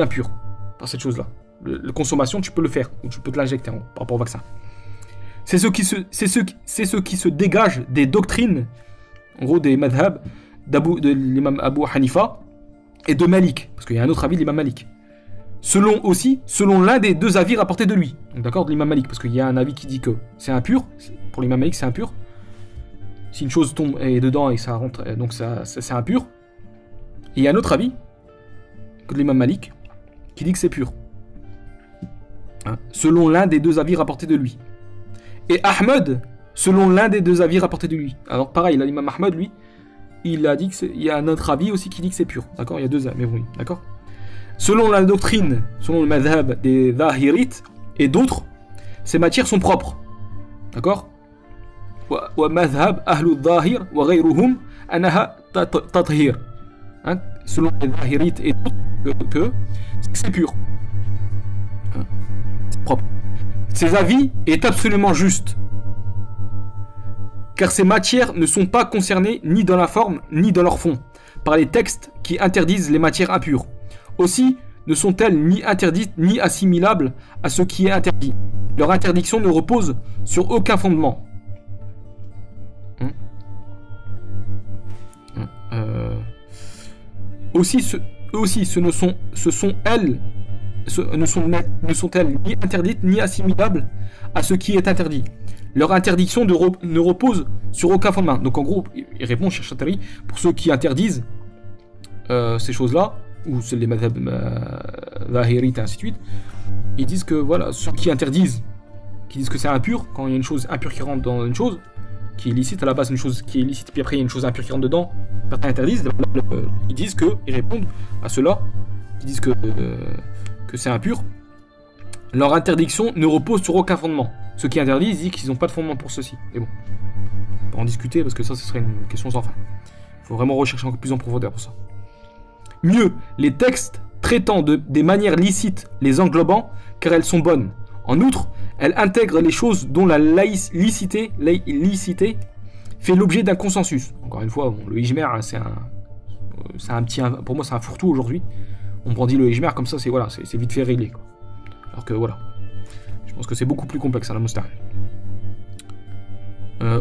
pure par cette chose-là. La consommation, tu peux le faire, ou tu peux te l'injecter par rapport au vaccin. C'est ce qui se dégage des doctrines, en gros des madhab de l'imam Abu Hanifa et de Malik. Parce qu'il y a un autre avis de l'imam Malik. Selon l'un des deux avis rapportés de lui. Donc d'accord, de l'imam Malik, parce qu'il y a un avis qui dit que c'est impur. Pour l'imam Malik, c'est impur. Si une chose tombe et dedans et ça rentre, donc c'est impur. Et il y a un autre avis que de l'imam Malik qui dit que c'est pur. Selon l'un des deux avis rapportés de lui. Et Ahmed, selon l'un des deux avis rapportés de lui. Alors pareil, l'imam Ahmed, lui, il a dit il y a un autre avis aussi qui dit que c'est pur. D'accord, il y a deux avis, mais oui, d'accord. Selon la doctrine, selon le madhab des Zahirites et d'autres, ces matières sont propres. D'accord? Wa madhab ahlu Zahir wa ghayruhum anaha tathir. Selon les Zahirites et d'autres, c'est pur. C'est propre. Ces avis est absolument juste. car ces matières ne sont pas concernées ni dans la forme ni dans leur fond, par les textes qui interdisent les matières impures. Aussi, ne sont-elles ni interdites ni assimilables à ce qui est interdit. Leur interdiction ne repose sur aucun fondement. Aussi, ce ne sont-elles ni interdites ni assimilables à ce qui est interdit. Leur interdiction ne repose sur aucun fondement. Donc en gros, il répond, Cheikh Chattari, pour ceux qui interdisent ces choses-là, ou c'est les madhab zahirites et ainsi de suite, ils disent que voilà, ceux qui interdisent, qui disent que c'est impur, quand il y a une chose impure qui rentre dans une chose, qui est illicite, à la base une chose qui est illicite, puis après il y a une chose impure qui rentre dedans, certains interdisent, ils disent que, ils répondent à ceux-là, qui disent que c'est impur, leur interdiction ne repose sur aucun fondement. Ceux qui interdisent, ils disent qu'ils n'ont pas de fondement pour ceci. Mais bon, on peut en discuter parce que ça, ce serait une question sans fin. Il faut vraiment rechercher encore plus en profondeur pour ça. Mieux, les textes traitant des manières licites les englobant, car elles sont bonnes. En outre, elles intègrent les choses dont la licité fait l'objet d'un consensus. Encore une fois, bon, le ijma', hein, pour moi, c'est un fourre-tout aujourd'hui. On brandit le ijma' comme ça, c'est voilà, c'est vite fait réglé, quoi. Alors que voilà, je pense que c'est beaucoup plus complexe, la musta'an.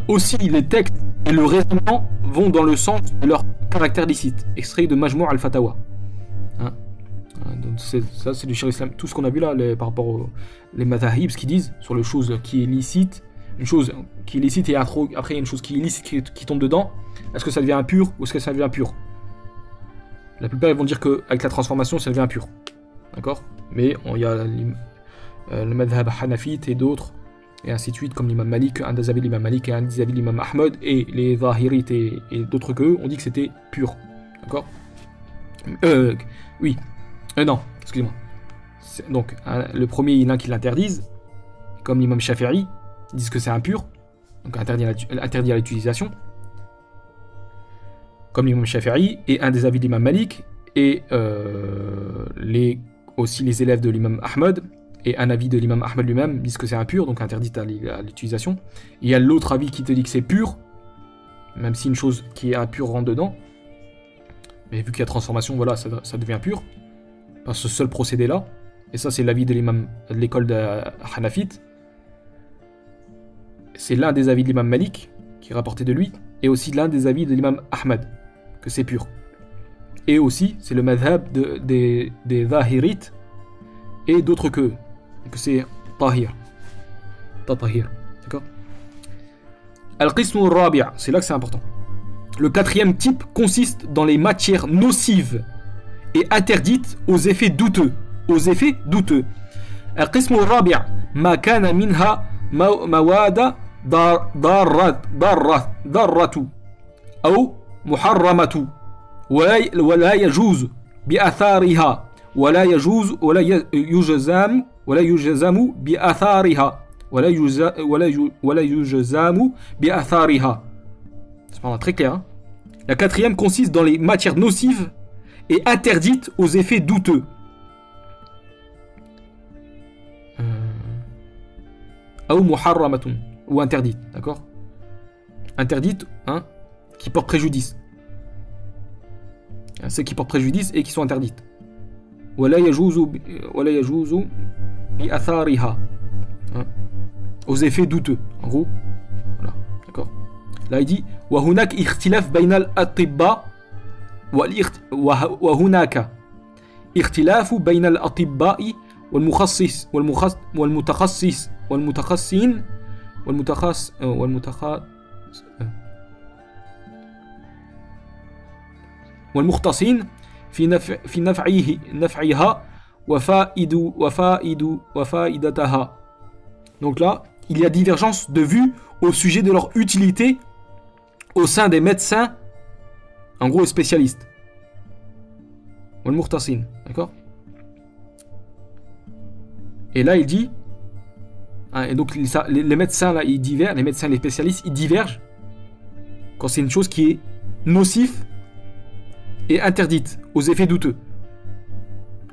Aussi, les textes et le raisonnement vont dans le sens de leur caractère licite, extrait de Majmou' al-Fatawa. Hein, donc ça, c'est du Cheikh Islam. Tout ce qu'on a vu là, par rapport aux madhahib, ce qu'ils disent sur les choses qui est licite, une chose qui est licite et après il y a une chose qui est illicite qui tombe dedans, est-ce que ça devient impur ou est-ce que ça devient pur? La plupart ils vont dire qu'avec la transformation ça devient impur. D'accord? Mais il y a le madhab hanafite et d'autres, et ainsi de suite, comme l'imam Malik, un des avis de l'imam Malik et un des avis de l'imam Ahmed, et les zahirites et d'autres qu'eux ont dit que c'était pur. D'accord? Oui. Non, excusez-moi. Donc, le premier, il y en a qui l'interdisent, comme l'imam Shafi'i, ils disent que c'est impur, donc interdit à l'utilisation. Comme l'imam Shafi'i, et un des avis de l'imam Malik, et aussi les élèves de l'imam Ahmed, et un avis de l'imam Ahmed lui-même disent que c'est impur, donc interdit à l'utilisation. Il y a l'autre avis qui te dit que c'est pur, même si une chose qui est impure rentre dedans. Mais vu qu'il y a transformation, voilà, ça devient pur, par ce seul procédé-là. Et ça, c'est l'avis de l'imam de l'école de Hanafite. C'est l'un des avis de l'imam Malik, qui est rapporté de lui, et aussi l'un des avis de l'imam Ahmed, que c'est pur. Et aussi, c'est le madhab des zahirites, et d'autres que c'est tahir. Tatahir. D'accord? Al-Qismu al-Rabi', c'est là que c'est important. Le quatrième type consiste dans les matières nocives et interdites aux effets douteux. Al-Qismu al-Rabi' ma kana minha mawada darratu ou muharramatu ولا يجوز بأثارها ولا يجزم بأثارها ولا يجزم بأثارها. C'est pas très clair. Hein? La quatrième consiste dans les matières nocives et interdites aux effets douteux. Ou muharramatun, ou interdites, d'accord? Interdites, hein, qui portent préjudice. Ceux qui portent préjudice et qui sont interdites. ولا يجوز بأثارها, aux effets douteux, en gros. Voilà, d'accord. Là il dit وهناك اختلاف بين الأطباء وهناك اختلاف بين الأطباء والمتخصصين والمختصين في نفعها وفائدتها. Donc là, il y a divergence de vue au sujet de leur utilité au sein des médecins, en gros les spécialistes. والمختصين, d'accord? Et là il dit, hein, et donc les médecins là, ils divergent, les médecins, les spécialistes, ils divergent quand c'est une chose qui est nocif et interdite aux effets douteux.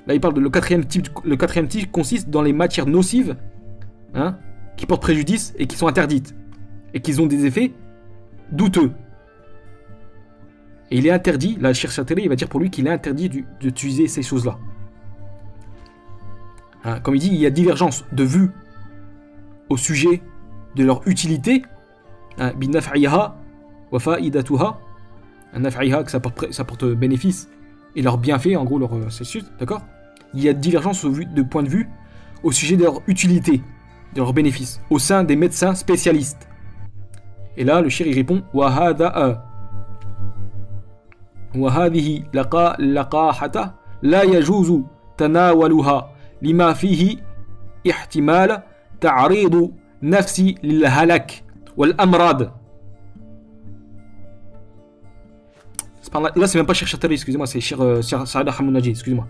Là il parle de le quatrième type consiste dans les matières nocives, hein, qui portent préjudice et qui sont interdites et qui ont des effets douteux. Et il est interdit, là, Cheikh Chatri, il va dire pour lui qu'il est interdit d'utiliser ces choses-là. Hein, comme il dit, il y a divergence de vues au sujet de leur utilité. Binaf'iha wa fa'idatuha. Naf'iha, que ça porte bénéfice, et leur bienfait, en gros, c'est sûr, d'accord? Il y a divergence de point de vue au sujet de leur utilité, de leur bénéfice, au sein des médecins spécialistes. Et là, le shir, il répond وهذه لقاحة لا يجوز تناولها لما فيه احتمال تعريض نفسي للهلاك والأمراض. Là, c'est même pas Cheikh Chatri, excusez-moi, c'est Cheikh Saad Hamounadji, excusez-moi.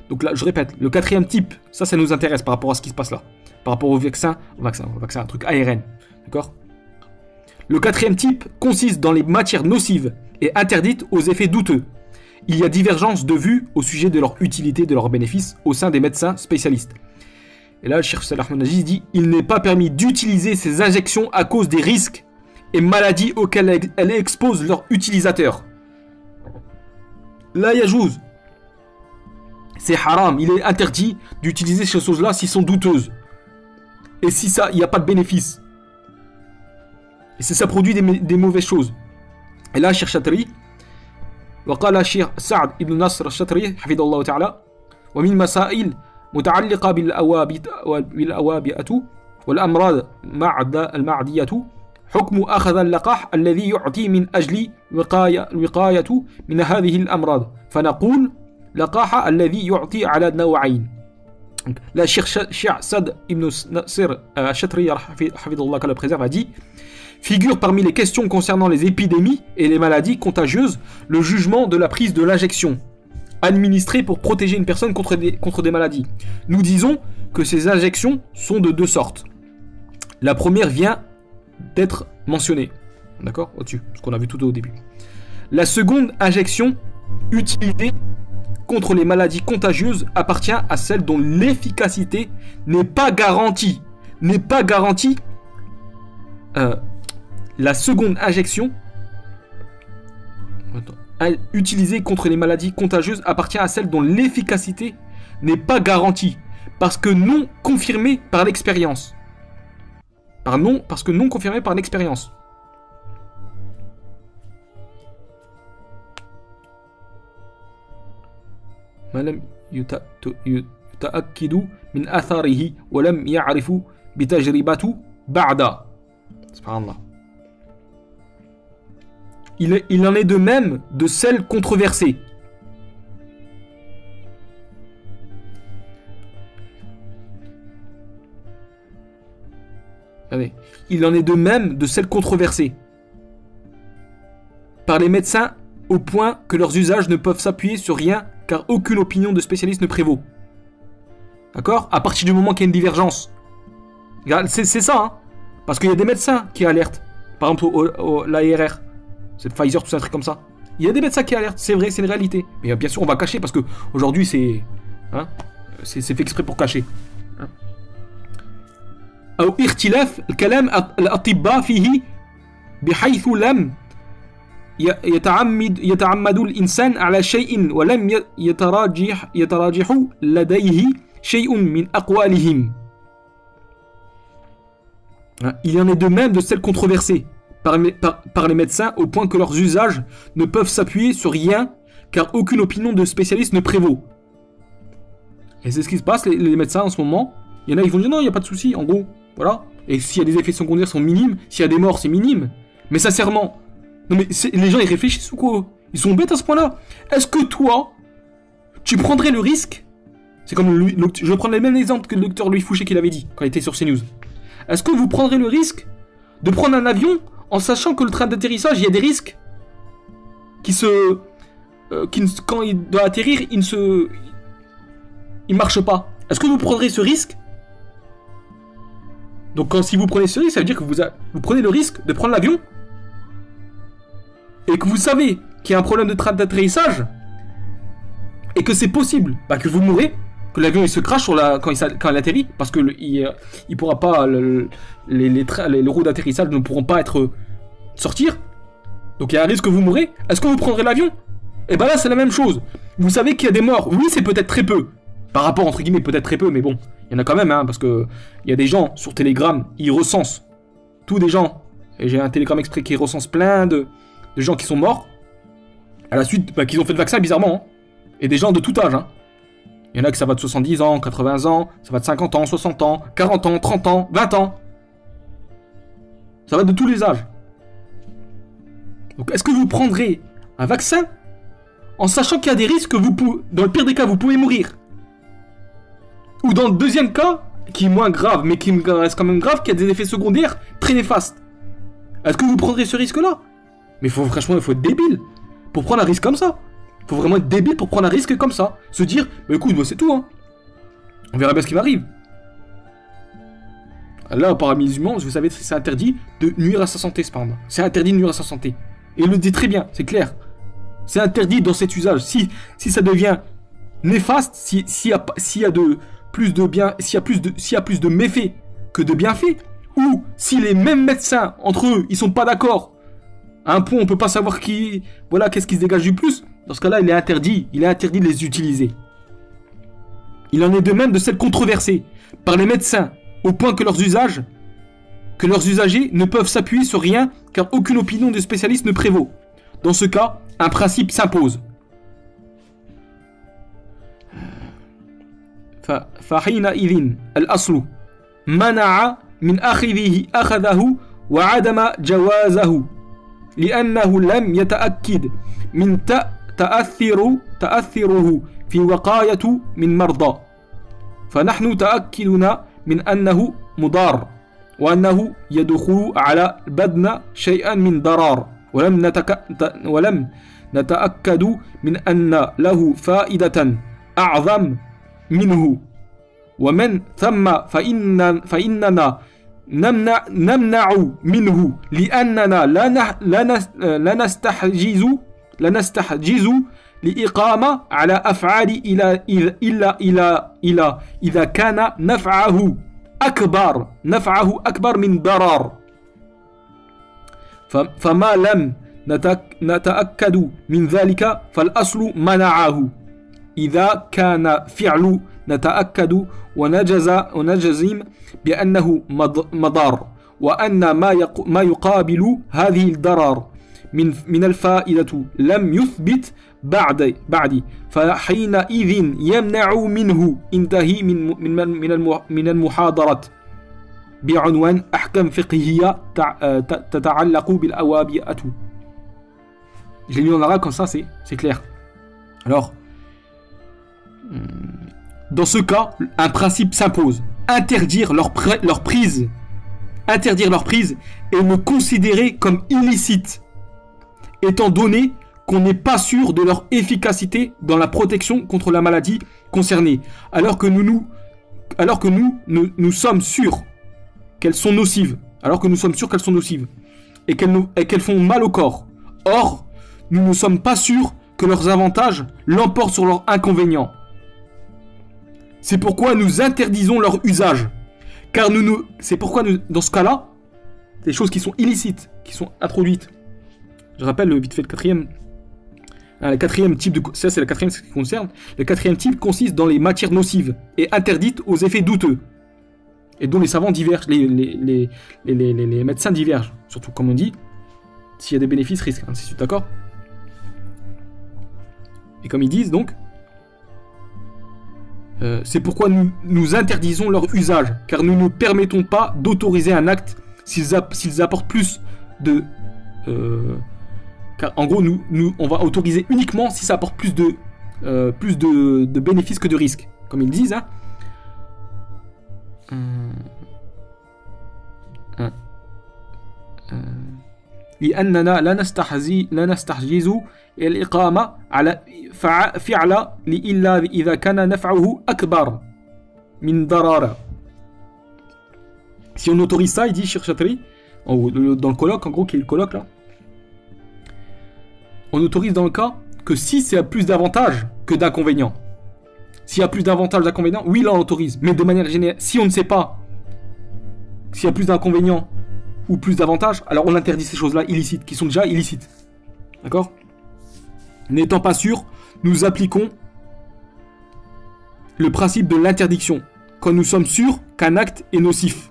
Donc là, je répète, le quatrième type, ça nous intéresse par rapport à ce qui se passe là. Par rapport au vaccin, un truc ARN, d'accord? Le quatrième type consiste dans les matières nocives et interdites aux effets douteux. Il y a divergence de vues au sujet de leur utilité, de leurs bénéfices au sein des médecins spécialistes. Et là, le Cheikh Saad Hamounadji dit « Il n'est pas permis d'utiliser ces injections à cause des risques et maladies auxquelles elles exposent leurs utilisateurs. » Là, yajouz. C'est haram, il est interdit d'utiliser ces choses-là s'ils sont douteuses. Et si ça, il n'y a pas de bénéfice. Et si ça produit des mauvaises choses. Et là, Cheikh Chatri, وقال الشيخ سعد بن نصر الشطري حفظه الله تعالى ومن مسائل متعلقة بالأوابئة والأمراض المعدية حكم أخذ اللقاح الذي يعطي من أجل الوقاية من هذه الأمراض فنقول لقاح الذي يعطي على نوعين. Là, Cheikh Saad ibn Nasr al-Shatri, hafidhullah, qu'Allah le préserve, a dit: figure parmi les questions concernant les épidémies et les maladies contagieuses le jugement de la prise de l'injection administrée pour protéger une personne contre des maladies. Nous disons que ces injections sont de deux sortes. La première vient d'être mentionnée, d'accord, au-dessus, ce qu'on a vu tout au début. La seconde injection utilisée contre les maladies contagieuses appartient à celle dont l'efficacité n'est pas garantie. La seconde injection utilisée contre les maladies contagieuses appartient à celle dont l'efficacité n'est pas garantie parce que non confirmée par l'expérience. Parce que non confirmée par l'expérience. لم يتأكدوا من أثاره ولم يعرفوا بتجربته بعد. Subhanallah. Il en est de même de celle controversée. Allez. Il en est de même de celle controversée par les médecins au point que leurs usages ne peuvent s'appuyer sur rien car aucune opinion de spécialiste ne prévaut. D'accord? À partir du moment qu'il y a une divergence. C'est ça, hein? Parce qu'il y a des médecins qui alertent. Par exemple, l'ARR, c'est Pfizer, tout ça, un truc comme ça. Il y a des médecins qui alertent, c'est vrai, c'est une réalité. Mais bien sûr, on va cacher parce que aujourd'hui, c'est fait exprès pour cacher. أو اختلاف الكلام الأطباء فيه بحيث لم يتعمد الإنسان على شيء ولم يتراجح لديه شيء من أقوالهم. Il en est de même de celles controversées par les médecins au point que leurs usages ne peuvent s'appuyer sur rien car aucune opinion de spécialiste ne prévaut. Et c'est ce qui se passe, les médecins en ce moment. Il y en a qui vont dire non, il n'y a pas de souci, en gros. Voilà. Et s'il y a des effets secondaires, sont minimes. S'il y a des morts, c'est minime. Mais sincèrement, non mais les gens ils réfléchissent ou quoi? Ils sont bêtes à ce point-là. Est-ce que toi, tu prendrais le risque? C'est comme je vais prendre le même exemple que le docteur Louis Fouché qu'il avait dit quand il était sur CNews. Est-ce que vous prendrez le risque de prendre un avion en sachant que le train d'atterrissage, il y a des risques quand il doit atterrir, il marche pas? Est-ce que vous prendrez ce risque? Donc si vous prenez ce risque, ça veut dire que vous prenez le risque de prendre l'avion et que vous savez qu'il y a un problème de train d'atterrissage et que c'est possible que vous mourrez, que l'avion il se crache quand il atterrit parce que il pourra pas les roues d'atterrissage ne pourront pas sortir. Donc il y a un risque que vous mourrez. Est-ce que vous prendrez l'avion? Et ben là, c'est la même chose. Vous savez qu'il y a des morts. Oui, c'est peut-être très peu. Par rapport, entre guillemets, peut-être très peu, mais bon. Il y en a quand même, hein, parce que il y a des gens sur Telegram, ils recensent tous des gens. Et j'ai un Telegram exprès qui recense plein de gens qui sont morts. À la suite, bah, qu'ils ont fait le vaccin, bizarrement. Hein. Et des gens de tout âge, hein. Il y en a que ça va de 70 ans, 80 ans, ça va de 50 ans, 60 ans, 40 ans, 30 ans, 20 ans. Ça va de tous les âges. Donc est-ce que vous prendrez un vaccin en sachant qu'il y a des risques que vous pouvez, dans le pire des cas, vous pouvez mourir? Ou dans le deuxième cas, qui est moins grave, mais qui reste quand même grave, qui a des effets secondaires très néfastes. Est-ce que vous prendrez ce risque-là? Mais franchement, il faut être débile pour prendre un risque comme ça. Il faut vraiment être débile pour prendre un risque comme ça. Se dire, bah écoute, moi c'est tout, hein. On verra bien ce qui m'arrive. Là, par musulman, vous savez, c'est interdit de nuire à sa santé, cependant. C'est interdit de nuire à sa santé. Et il le dit très bien, c'est clair. C'est interdit dans cet usage. Si ça devient néfaste, s'il y a plus de méfaits que de bienfaits, ou si les mêmes médecins, entre eux, ils sont pas d'accord, à un point on peut pas savoir qu'est-ce qui se dégage du plus, dans ce cas-là, il est interdit de les utiliser. Il en est de même de celles controversées par les médecins, au point que leurs usagers ne peuvent s'appuyer sur rien, car aucune opinion de spécialiste ne prévaut. Dans ce cas, un principe s'impose. فحينئذ الأصل منع من أخذه وعدم جوازه لأنه لم يتأكد من تأثره في وقاية من مرضى فنحن تأكدنا من أنه مضار وأنه يدخل على البدن شيئا من ضرار ولم نتأكد من أن له فائدة أعظم منه ومن ثم فإننا نمنع منه لأننا لا نستحجز لإقامة على أفعال إذا كان نفعه أكبر من ضرر فما لم نتأكد من ذلك فالأصل منعه إذا كان فعل نتأكد ونجزم بأنه مضار وأن ما يقابل هذه الضرر من الفائدة لم يثبت بعد فحينئذ يمنع منه انتهي من المحاضرة بعنوان أحكام فقهية تتعلق بالأوابئة. Je l'ai lu en arabe comme ça, c'est clair. Alors, dans ce cas, un principe s'impose. Interdire leur prise et le considérer comme illicite, étant donné qu'on n'est pas sûr de leur efficacité dans la protection contre la maladie concernée, alors que nous sommes sûrs qu'elles sont nocives, et qu'elles font mal au corps. Or, nous ne sommes pas sûrs que leurs avantages l'emportent sur leurs inconvénients. C'est pourquoi nous interdisons leur usage. Car c'est pourquoi dans ce cas-là, des choses qui sont illicites, qui sont introduites. Je rappelle vite fait le quatrième. Le quatrième type ça c'est le quatrième ce qui concerne. Le quatrième type consiste dans les matières nocives et interdites aux effets douteux. Et dont les savants divergent, les médecins divergent. Surtout comme on dit, s'il y a des bénéfices, risques, ainsi de suite, d'accord? Et comme ils disent donc, c'est pourquoi nous interdisons leur usage, car nous ne permettons pas d'autoriser un acte s'ils apportent plus de... car en gros, on va autoriser uniquement si ça apporte plus de bénéfices que de risques, comme ils disent. Hein. لأننا لا نستحجز الإقامة على فعل إلا إذا كان نفعه أكبر من ضرره. Si on autorise ça, il dit Cheikh Chatri, dans le colloque, en gros, qui est le colloque là, on autorise dans le cas que si c'est plus d'avantages que d'inconvénients. S'il y a plus d'avantages d'inconvénients, oui, là on autorise. Mais de manière générale, si on ne sait pas s'il y a plus d'inconvénients ou plus d'avantages, alors on interdit ces choses-là illicites, qui sont déjà illicites. D'accord? N'étant pas sûr, nous appliquons le principe de l'interdiction, quand nous sommes sûrs qu'un acte est nocif,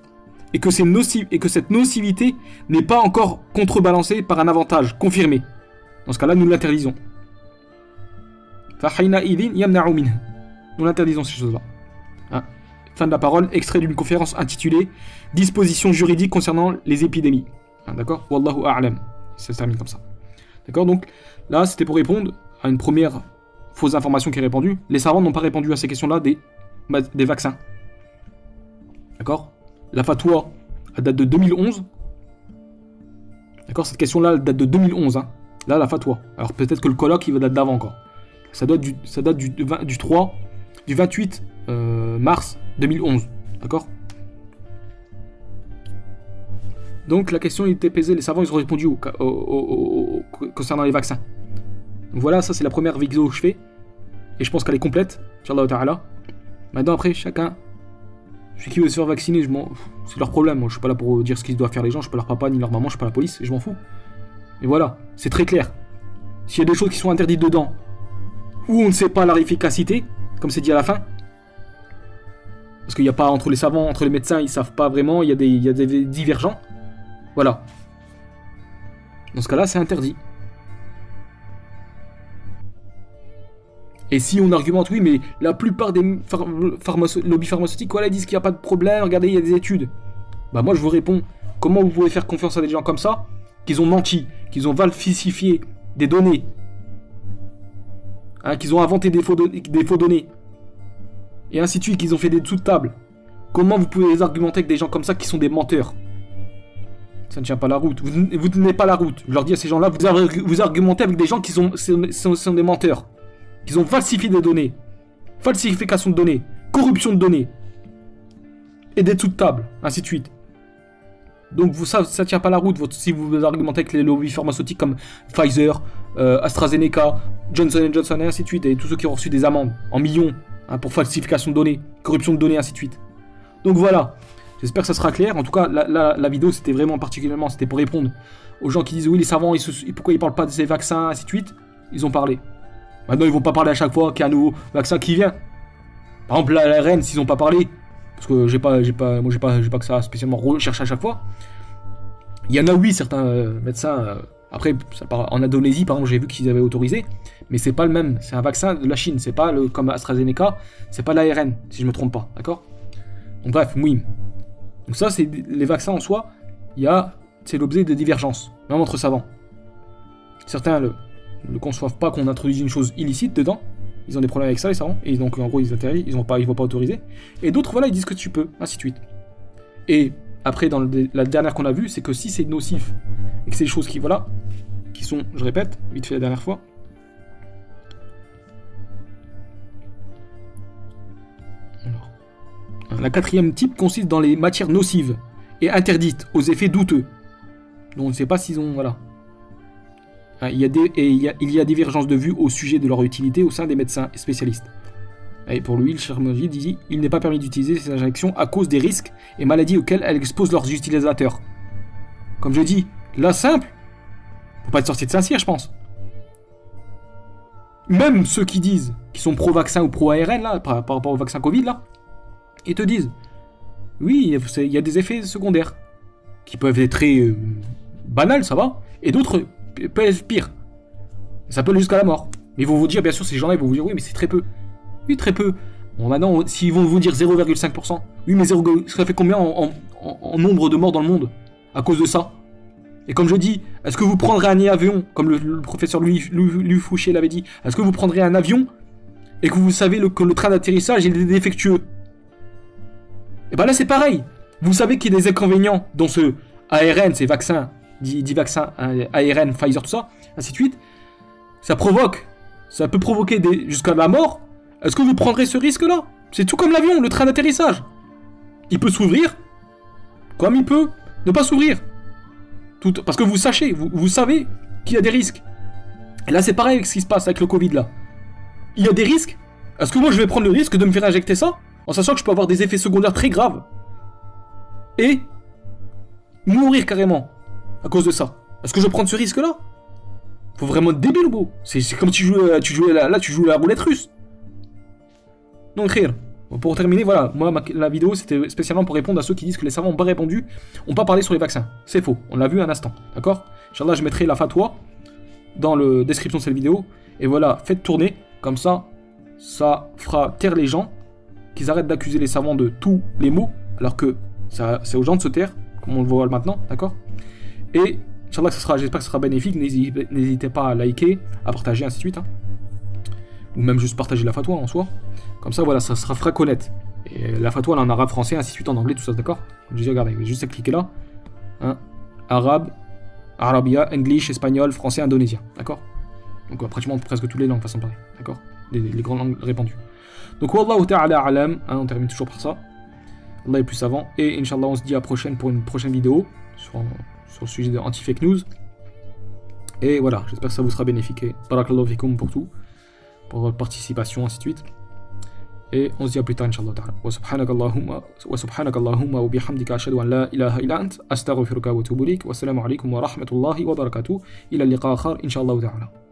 et que cette nocivité n'est pas encore contrebalancée par un avantage confirmé. Dans ce cas-là, nous l'interdisons. Nous l'interdisons ces choses-là. Hein. Fin de la parole, extrait d'une conférence intitulée « Dispositions juridiques concernant les épidémies ». Hein, d'accord? Wallahu a'lam. Ça se termine comme ça. D'accord? Donc là, c'était pour répondre à une première fausse information qui est répandue. Les savants n'ont pas répondu à ces questions-là des vaccins. D'accord? La fatwa, elle date de 2011. D'accord? Cette question-là, elle date de 2011. Hein. Là, la fatwa. Alors peut-être que le colloque, il va dater d'avant encore. Ça date du 28 mars 2011. D'accord? Donc la question était posée, les savants ils ont répondu concernant les vaccins. Donc voilà, ça c'est la première vidéo que je fais. Et je pense qu'elle est complète, Inch'Allah ta'ala. Maintenant après, chacun, celui qui veut se faire vacciner, c'est leur problème. Moi je suis pas là pour dire ce qu'ils doivent faire les gens, je suis pas leur papa ni leur maman, je suis pas la police, et je m'en fous. Et voilà, c'est très clair. S'il y a des choses qui sont interdites dedans, ou on ne sait pas leur efficacité, comme c'est dit à la fin, parce qu'il n'y a pas entre les savants, entre les médecins, ils savent pas vraiment, il y a des divergents. Voilà. Dans ce cas-là, c'est interdit. Et si on argumente, oui, mais la plupart des lobbies pharmaceutiques, voilà, ils disent qu'il n'y a pas de problème, regardez, il y a des études. Bah moi, je vous réponds, comment vous pouvez faire confiance à des gens comme ça, qu'ils ont menti, qu'ils ont falsifié des données, hein, qu'ils ont inventé des faux données, et ainsi de suite, qu'ils ont fait des dessous de table. Comment vous pouvez les argumenter avec des gens comme ça qui sont des menteurs? Ça ne tient pas la route. Vous ne tenez pas la route. Je leur dis à ces gens-là, vous argumentez avec des gens qui sont des menteurs. Qui ont falsifié des données. Falsification de données. Corruption de données. Et des dessous de table. Ainsi de suite. Donc ça ne tient pas la route si vous argumentez avec les lobbies pharmaceutiques comme Pfizer, AstraZeneca, Johnson & Johnson et ainsi de suite. Et tous ceux qui ont reçu des amendes en millions hein, pour falsification de données. Corruption de données, ainsi de suite. Donc voilà. J'espère que ça sera clair. En tout cas, la vidéo, c'était vraiment particulièrement, c'était pour répondre aux gens qui disent oui, les savants, pourquoi ils parlent pas de ces vaccins, ainsi de suite. Ils ont parlé. Maintenant, ils vont pas parler à chaque fois qu'il y a un nouveau vaccin qui vient. Par exemple, la reine, s'ils ont pas parlé, parce que j'ai pas que ça spécialement recherché à chaque fois. Il y en a oui, certains médecins. Après, en Indonésie, par exemple, j'ai vu qu'ils avaient autorisé, mais c'est pas le même. C'est un vaccin de la Chine. C'est pas comme AstraZeneca. C'est pas l'ARN, si je me trompe pas, d'accord. Donc bref, oui. Donc ça, c'est les vaccins en soi, c'est l'objet de divergences, même entre savants. Certains ne conçoivent pas qu'on introduise une chose illicite dedans, ils ont des problèmes avec ça, les savants, et donc en gros ils interdisent, ils vont pas autoriser. Et d'autres, voilà, ils disent que tu peux, ainsi de suite. Et après, dans la dernière qu'on a vue, c'est que si c'est nocif, et que c'est des choses qui, voilà, qui sont, je répète, vite fait la dernière fois, la quatrième type consiste dans les matières nocives et interdites aux effets douteux. Donc on ne sait pas s'ils ont... Voilà. Il y a divergence de vue au sujet de leur utilité au sein des médecins spécialistes. Et pour lui, le cher Mojid dit il n'est pas permis d'utiliser ces injections à cause des risques et maladies auxquelles elles exposent leurs utilisateurs. Comme je dis, là simple, faut pas être sorti de Saint-Cyr, je pense. Même ceux qui disent, qui sont pro-vaccin ou pro-ARN, là, par rapport au vaccin Covid, là, ils te disent, oui, il y a des effets secondaires qui peuvent être très banals, ça va, et d'autres peuvent être pires. Ça peut aller jusqu'à la mort. Mais ils vont vous dire, bien sûr, ces gens-là, ils vont vous dire, oui, mais c'est très peu. Oui, très peu. Bon, maintenant, s'ils vont vous dire 0,5%, oui, mais ça fait combien en nombre de morts dans le monde à cause de ça? Et comme je dis, est-ce que vous prendrez un avion, comme le professeur Louis Fouché l'avait dit, est-ce que vous prendrez un avion et que vous savez que le train d'atterrissage il est défectueux? Et ben là c'est pareil. Vous savez qu'il y a des inconvénients dans ce ARN, ces vaccins, dit vaccins, ARN, Pfizer, tout ça, ainsi de suite. Ça peut provoquer jusqu'à la mort. Est-ce que vous prendrez ce risque-là? C'est tout comme l'avion, le train d'atterrissage. Il peut s'ouvrir, comme il peut ne pas s'ouvrir. Parce que vous savez qu'il y a des risques. Et là c'est pareil avec ce qui se passe avec le Covid là. Il y a des risques. Est-ce que moi je vais prendre le risque de me faire injecter ça en sachant que je peux avoir des effets secondaires très graves et mourir carrément à cause de ça? Est-ce que je prends ce risque là? Faut vraiment être débile, beau. C'est comme tu jouais là, tu joues la roulette russe. Donc, rire. Pour terminer, voilà, moi, la vidéo, c'était spécialement pour répondre à ceux qui disent que les savants n'ont pas répondu, n'ont pas parlé sur les vaccins. C'est faux, on l'a vu un instant, d'accord? Inch'Allah, je mettrai la fatwa dans la description de cette vidéo. Et voilà, faites tourner, comme ça, ça fera taire les gens, qu'ils arrêtent d'accuser les savants de tous les maux, alors que c'est aux gens de se taire, comme on le voit maintenant, d'accord? Et Inch'Allah, j'espère que ce sera bénéfique, n'hésitez pas à liker, à partager, ainsi de suite, hein. Ou même juste partager la fatwa en soi. Comme ça, voilà, ça sera fera connaître. Et la fatwa, elle est en arabe, français, ainsi de suite, en anglais, tout ça, d'accord? Comme je dis, regardez, juste à cliquer là. Hein, arabe, arabia, anglais, espagnol, français, indonésien, d'accord? Donc pratiquement presque toutes les langues, façon pareille, d'accord? Les grandes langues répandues. Donc, wallahu ta'ala alam, hein, on termine toujours par ça. Allah est plus savant. Et Inch'Allah, on se dit à prochaine pour une prochaine vidéo sur le sujet de anti-fake news. Et voilà, j'espère que ça vous sera bénéfique. Barakallahu fikum pour tout, pour votre participation, ainsi de suite. Et on se dit à plus tard, Inch'Allah ta'ala. Wa subhanaka Allahumma wa bihamdika ashhadu an la ilaha illa ant astaghfiruka wa atubu ilayk. Wassalamu alaykum wa rahmatullahi wa barakatuh. Ila liqa akhar, Inch'Allah ta'ala.